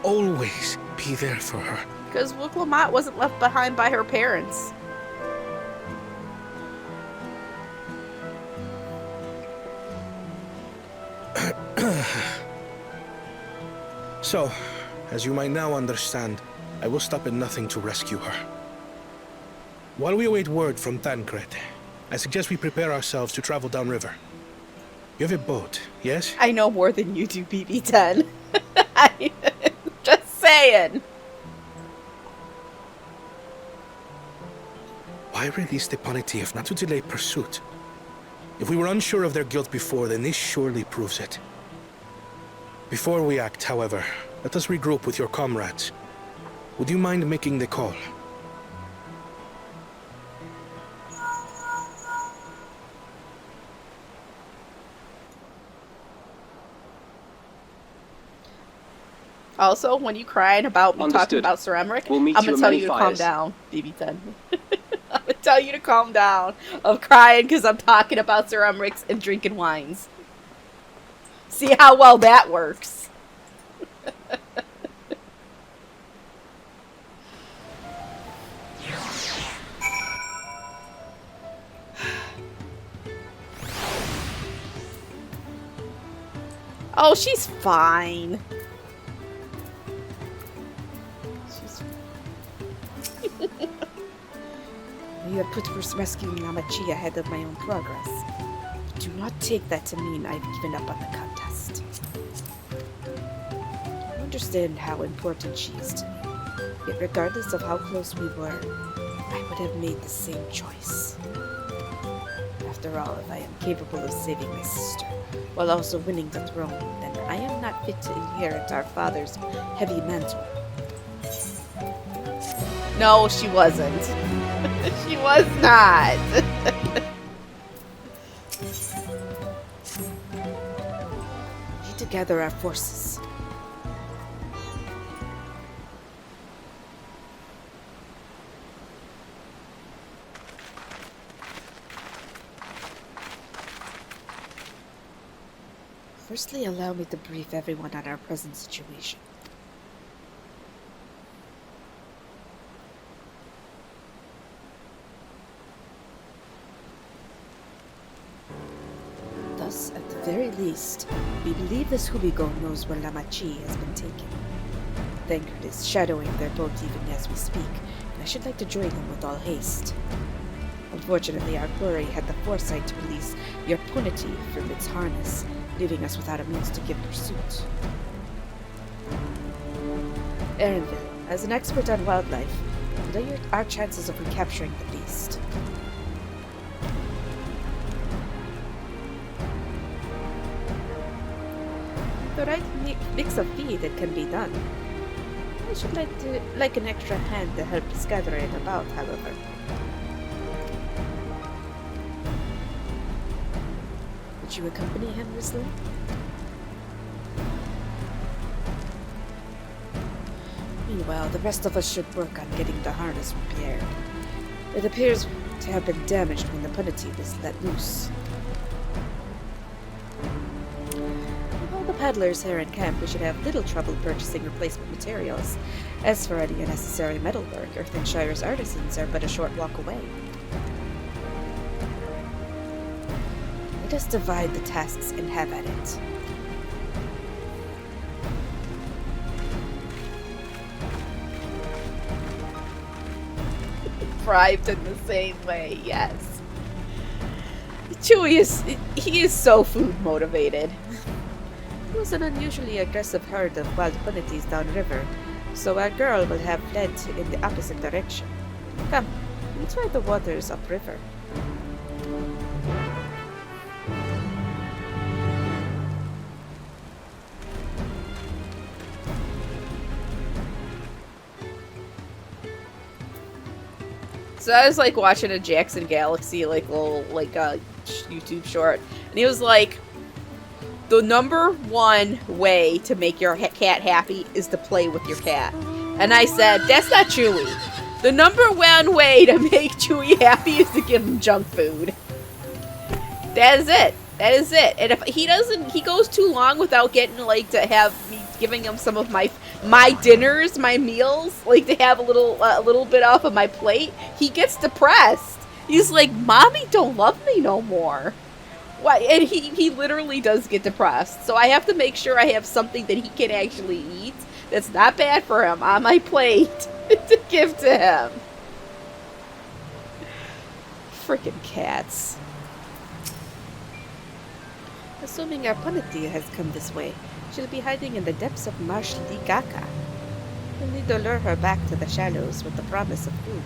always be there for her. Because Wuk Lamat wasn't left behind by her parents. So, as you might now understand, I will stop at nothing to rescue her. While we await word from Tancred, I suggest we prepare ourselves to travel downriver. You have a boat, yes? I know more than you do, BB-10. Just saying. Why release the Paniti if not to delay pursuit? If we were unsure of their guilt before, then this surely proves it. Before we act, however, let us regroup with your comrades. Would you mind making the call? Also, when you crying about me talking about Sir Emmerich, We'll meet I'm you gonna at tell many you to calm fires. down, BB-10. I'm gonna tell you to calm down of crying because I'm talking about Sir Emmerich's and drinking wines. See how well that works. Oh, she's fine. You have put rescuing Namachi ahead of my own progress. But do not take that to mean I've given up on the contest. I understand how important she is to me. Yet regardless of how close we were, I would have made the same choice. After all, if I am capable of saving my sister, while also winning the throne, then I am not fit to inherit our father's heavy mantle. No, she wasn't. She was not. We need to gather our forces. Firstly, allow me to brief everyone on our present situation. Thus, at the very least, we believe this Hubigo knows where Lamachi has been taken. Vanguard is shadowing their boat even as we speak, and I should like to join them with all haste. Unfortunately, our quarry had the foresight to release your punity from its harness, leaving us without a means to give pursuit. Erenville, as an expert on wildlife, what are our chances of recapturing the beast? The right mix of feed, it can be done. I should like an extra hand to help scatter it about, however. Would you accompany him, Risley? Meanwhile, the rest of us should work on getting the harness repaired. It appears to have been damaged when the punity was let loose. With all the peddlers here in camp, we should have little trouble purchasing replacement materials. As for any unnecessary metalwork, Earthenshire's artisans are but a short walk away. Let us divide the tasks and have at it. Bribed in the same way, yes. Chewie is so food motivated. It was an unusually aggressive herd of wild punities downriver, so our girl will have fled in the opposite direction. Come, let's ride the waters upriver. So I was like watching a Jackson Galaxy YouTube short, and he was like, the #1 way to make your cat happy is to play with your cat. And I said, that's not Chewie. The #1 way to make Chewie happy is to give him junk food. That is it. That is it. And if he goes too long without getting to have me giving him some of my dinners, my meals, to have a little bit off of my plate, he gets depressed. He's like, Mommy don't love me no more. Why? And he literally does get depressed. So I have to make sure I have something that he can actually eat that's not bad for him on my plate to give to him. Freaking cats. Assuming our punity has come this way, she'll be hiding in the depths of Marsh Ligaka. We'll need to lure her back to the shallows with the promise of food.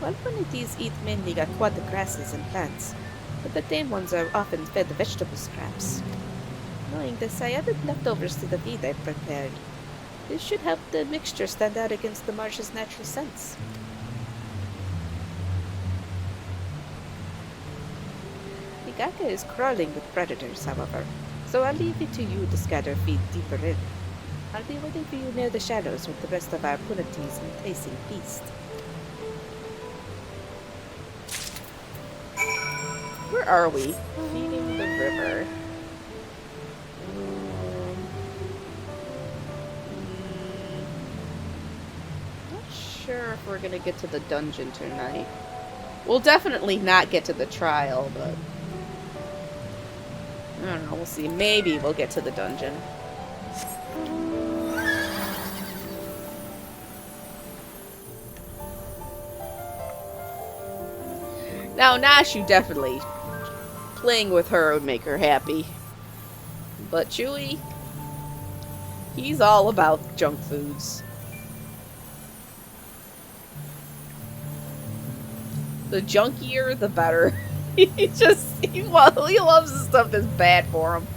Wild punities eat mainly aquatic grasses and plants, but the tame ones are often fed vegetable scraps. Knowing this, I added leftovers to the feed I've prepared. This should help the mixture stand out against the marsh's natural scents. Ligaka is crawling with predators, however, so I'll leave it to you to scatter feed deeper in. I'll be waiting for you near the shadows with the rest of our punities enticing feast. Where are we? Feeding the river. Not sure if we're gonna get to the dungeon tonight. We'll definitely not get to the trial, but I don't know, we'll see. Maybe we'll get to the dungeon. Now, Nashu definitely. Playing with her would make her happy. But Chewie, he's all about junk foods. The junkier, the better. he loves the stuff that's bad for him.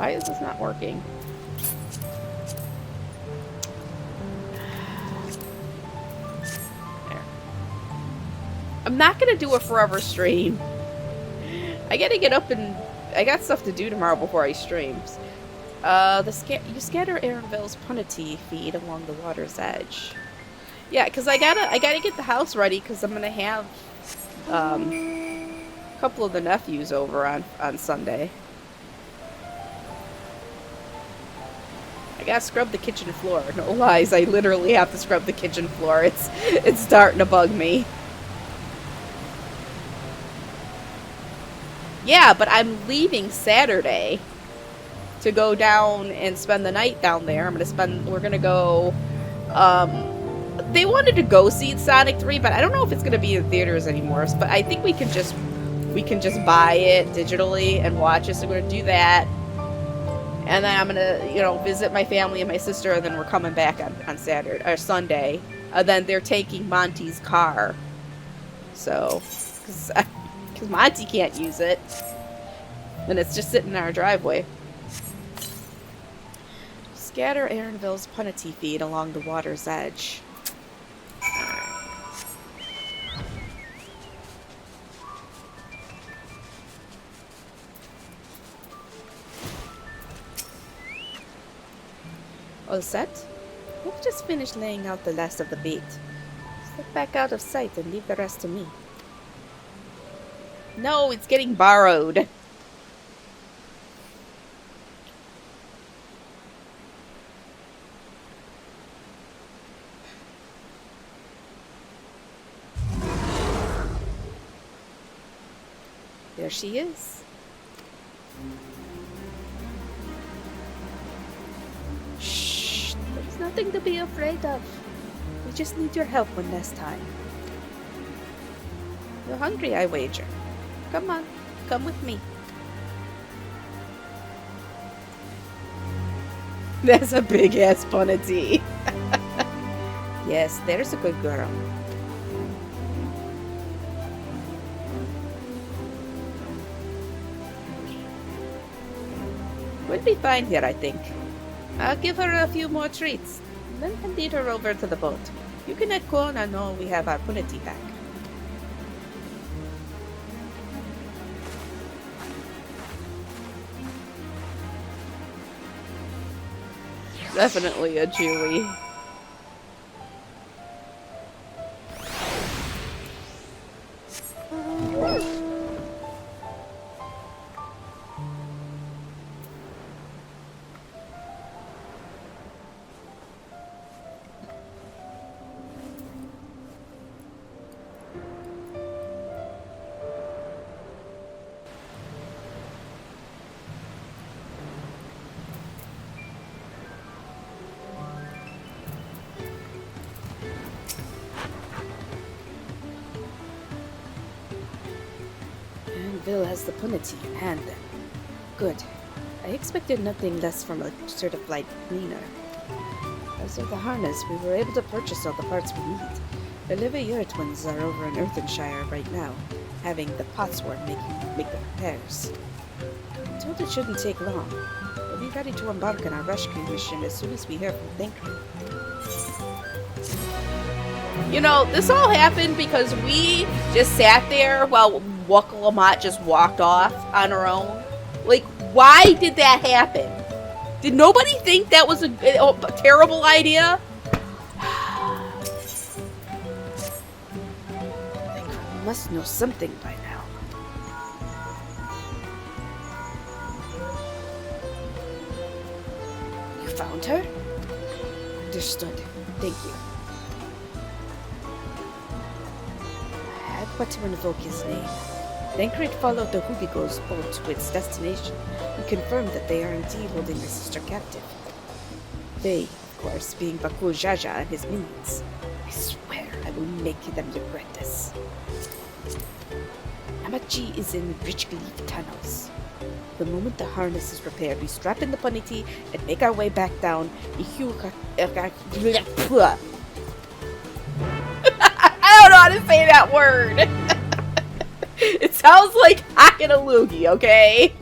Why is this not working? There. I'm not gonna do a forever stream. I gotta get up and I got stuff to do tomorrow before I streams. You scatter Aaronville's punity feed along the water's edge. Yeah, because I gotta get the house ready because I'm gonna have a couple of the nephews over on Sunday. I gotta scrub the kitchen floor. No lies, I literally have to scrub the kitchen floor. It's starting to bug me. Yeah, but I'm leaving Saturday to go down and spend the night down there. We're gonna go, they wanted to go see Sonic 3, but I don't know if it's gonna be in theaters anymore, but I think we can just buy it digitally and watch it, so we're gonna do that. And then I'm gonna, visit my family and my sister, and then we're coming back on Saturday, or Sunday. And then they're taking Monty's car. So, because Monty can't use it. And it's just sitting in our driveway. Scatter Aaronville's punity feed along the water's edge. All set? We've just finished laying out the last of the bait. Step back out of sight and leave the rest to me. No, it's getting borrowed. There she is. Shh, there's nothing to be afraid of. We just need your help one last time. You're hungry, I wager. Come on, come with me. That's a big ass punity. Yes, there's a good girl. We'll be fine here, I think. I'll give her a few more treats, then I'll lead her over to the boat. You can let Kona know we have our punity back. Definitely a Chewie. Bill has the punity in hand then. Good. I expected nothing less from a certified cleaner. As of the harness, we were able to purchase all the parts we need. The Livier twins are over in Earthenshire right now, having the Potsworth make the repairs. I'm told it shouldn't take long. We'll be ready to embark on our rescue mission as soon as we hear from Thancred. You know, this all happened because we just sat there while Wuk Lamat just walked off on her own. Like, why did that happen? Did nobody think that was a terrible idea? They must know something by now. You found her? Understood. Thank you. But to invoke his name. Thancred followed the Hubigo's boat to its destination and confirmed that they are indeed holding their sister captive. They, of course, being Bakul Jaja and his minions. I swear I will make them regret this. Namachi is in Richcleave tunnels. The moment the harness is repaired, we strap in the punity and make our way back down. I don't know how to say that word. It sounds like Hakanalugi, okay?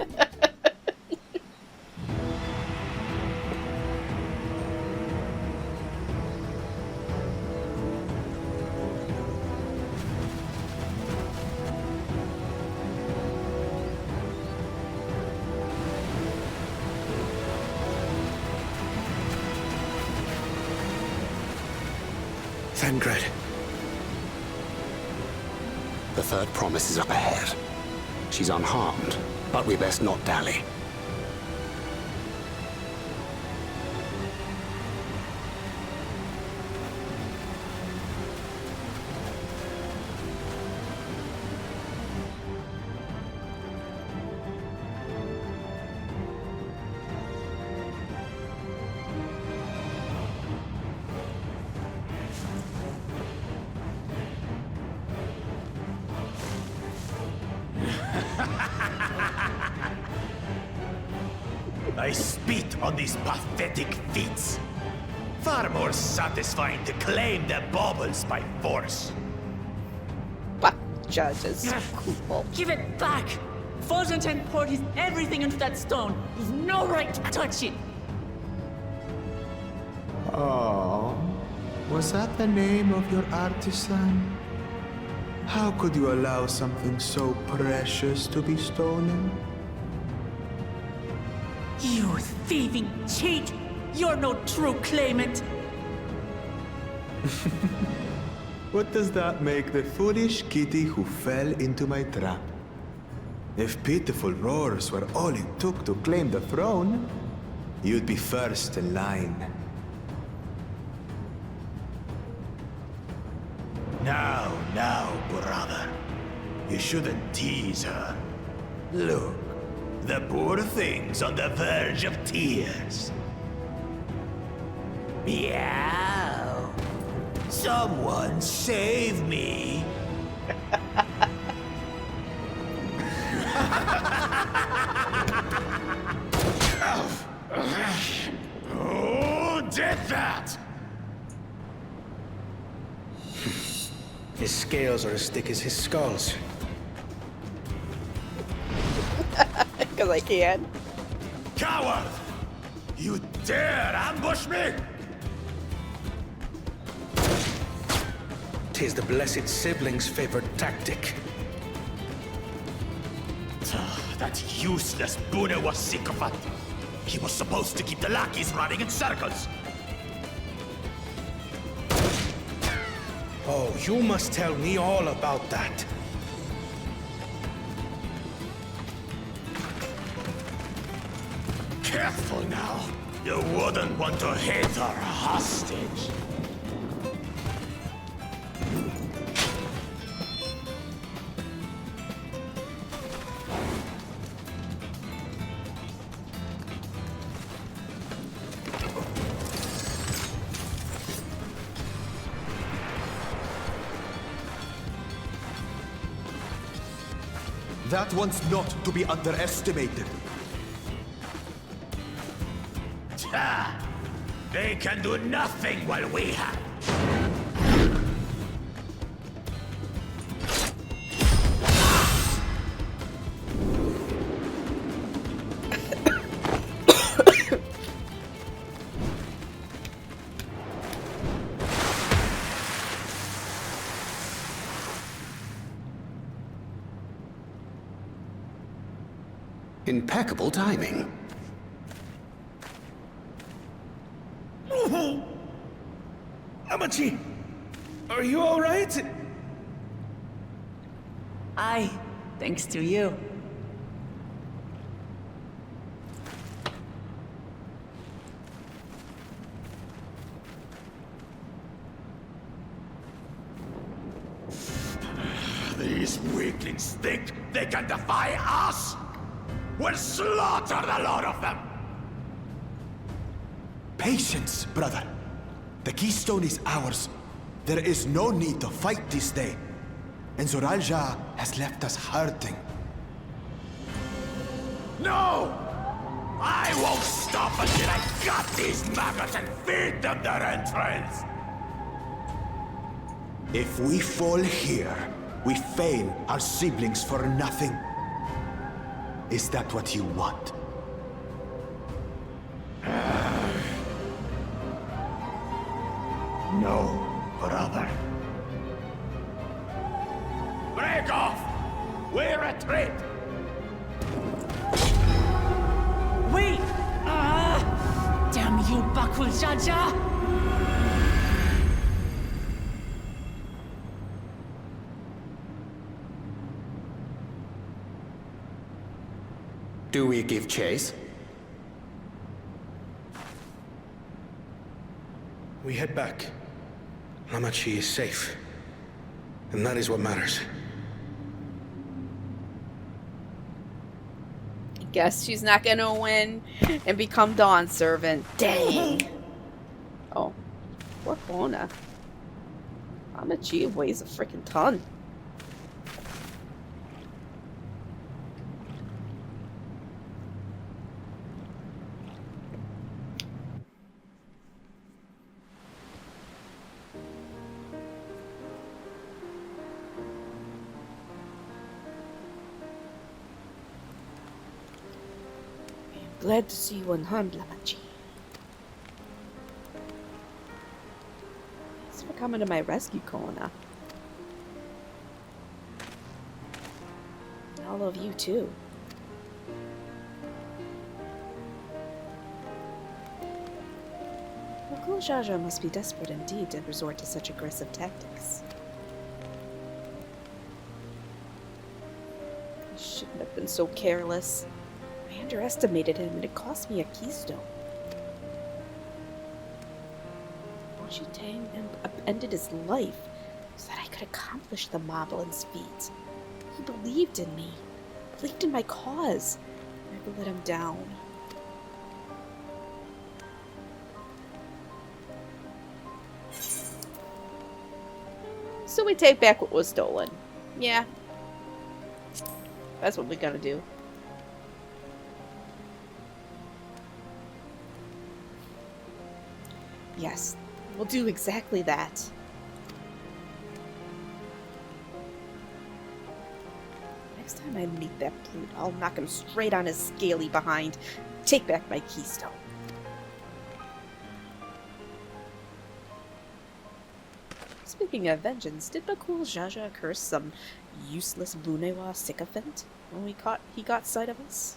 Tancred. The third promise is up ahead. She's unharmed, but we best not dally. I spit on these pathetic feats. Far more satisfying to claim their baubles by force. Fuck judges. Cool. Give it back! Fosunten poured his everything into that stone. You've no right to touch it! Oh, was that the name of your artisan? How could you allow something so precious to be stolen? You thieving cheat! You're no true claimant! What does that make the foolish kitty who fell into my trap? If pitiful roars were all it took to claim the throne, you'd be first in line. Now, brother. You shouldn't tease her. Look, the poor thing's on the verge of tears. Meow. Someone save me. Who did that? His scales are as thick as his skulls. Because I can. Coward! You dare ambush me? Tis the blessed sibling's favorite tactic. That useless Bune was sycophant. He was supposed to keep the lackeys running in circles. Oh, you must tell me all about that. Careful now. You wouldn't want to hit her hostage. That one's not to be underestimated. They can do nothing while we have. Impeccable timing. Amachi, are you all right? Aye, thanks to you. These weaklings think they can defy us? We'll slaughter the lot of them! Patience, brother. The keystone is ours. There is no need to fight this day. And Zoralja has left us hurting. No! I won't stop until I gut these maggots and feed them their entrails! If we fall here, we fail our siblings for nothing. Is that what you want? No, brother. Break off! We retreat! Wait! Damn you, Bakul Jaja! Do we give chase? We head back. Lamachi is safe. And that is what matters. Guess she's not gonna win and become Dawn Servant. Dang. Oh. Poor Bona. Lamachi weighs a freaking ton. Glad to see you unharmed, Lamachi. Thanks for coming to my rescue, Kona. All of you, too. Uncle Jaja must be desperate indeed to resort to such aggressive tactics. I shouldn't have been so careless. I underestimated him, and it cost me a keystone. Shi Tang ended his life so that I could accomplish the Moblin's feat. He believed in me, believed in my cause. I never let him down. So we take back what was stolen. Yeah. That's what we gotta do. Yes, we'll do exactly that. Next time I meet that brute, I'll knock him straight on his scaly behind. Take back my keystone. Speaking of vengeance, did Bakul Jaja curse some useless Bunewa sycophant when he got sight of us?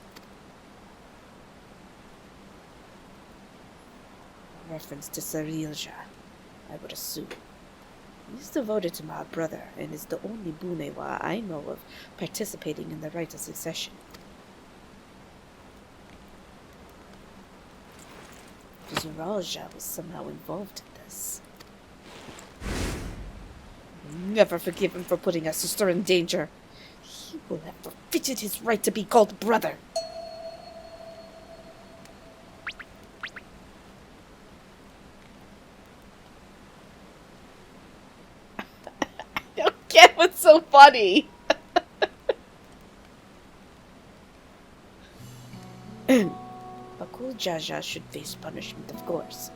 Reference to Sarilja, I would assume. He's devoted to my brother and is the only Bunewa I know of participating in the right of succession. Sarilja was somehow involved in this. Never forgive him for putting our sister in danger. He will have forfeited his right to be called brother. Get what's so funny. Bakul Jaja should face punishment, of course.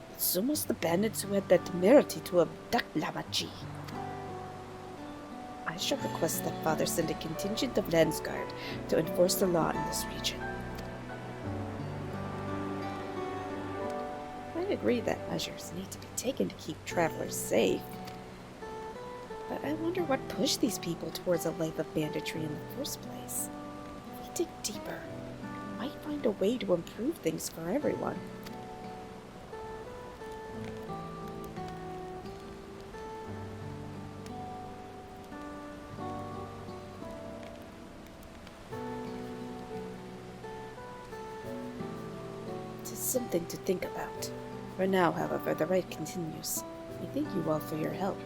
But so must the bandits who had the temerity to abduct Lamachi. I shall request that Father send a contingent of Landsguard to enforce the law in this region. I agree that measures need to be taken to keep travelers safe. But I wonder what pushed these people towards a life of banditry in the first place. If we dig deeper, we might find a way to improve things for everyone. It is something to think about. For now, however, the ride continues. I thank you all for your help.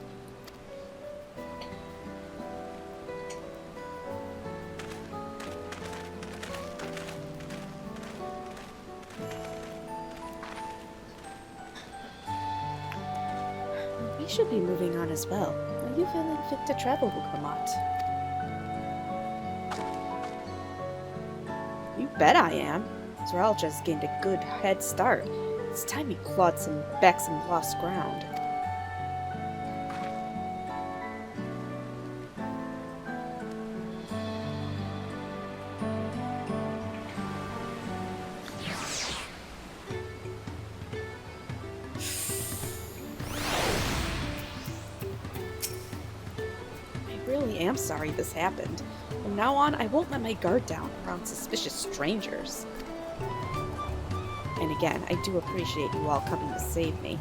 We should be moving on as well. Are you feeling fit to travel, Wuk Lamat? You bet I am. Zoral just gained a good head start. It's time he clawed back some lost ground. I am sorry this happened. From now on, I won't let my guard down around suspicious strangers. And again, I do appreciate you all coming to save me.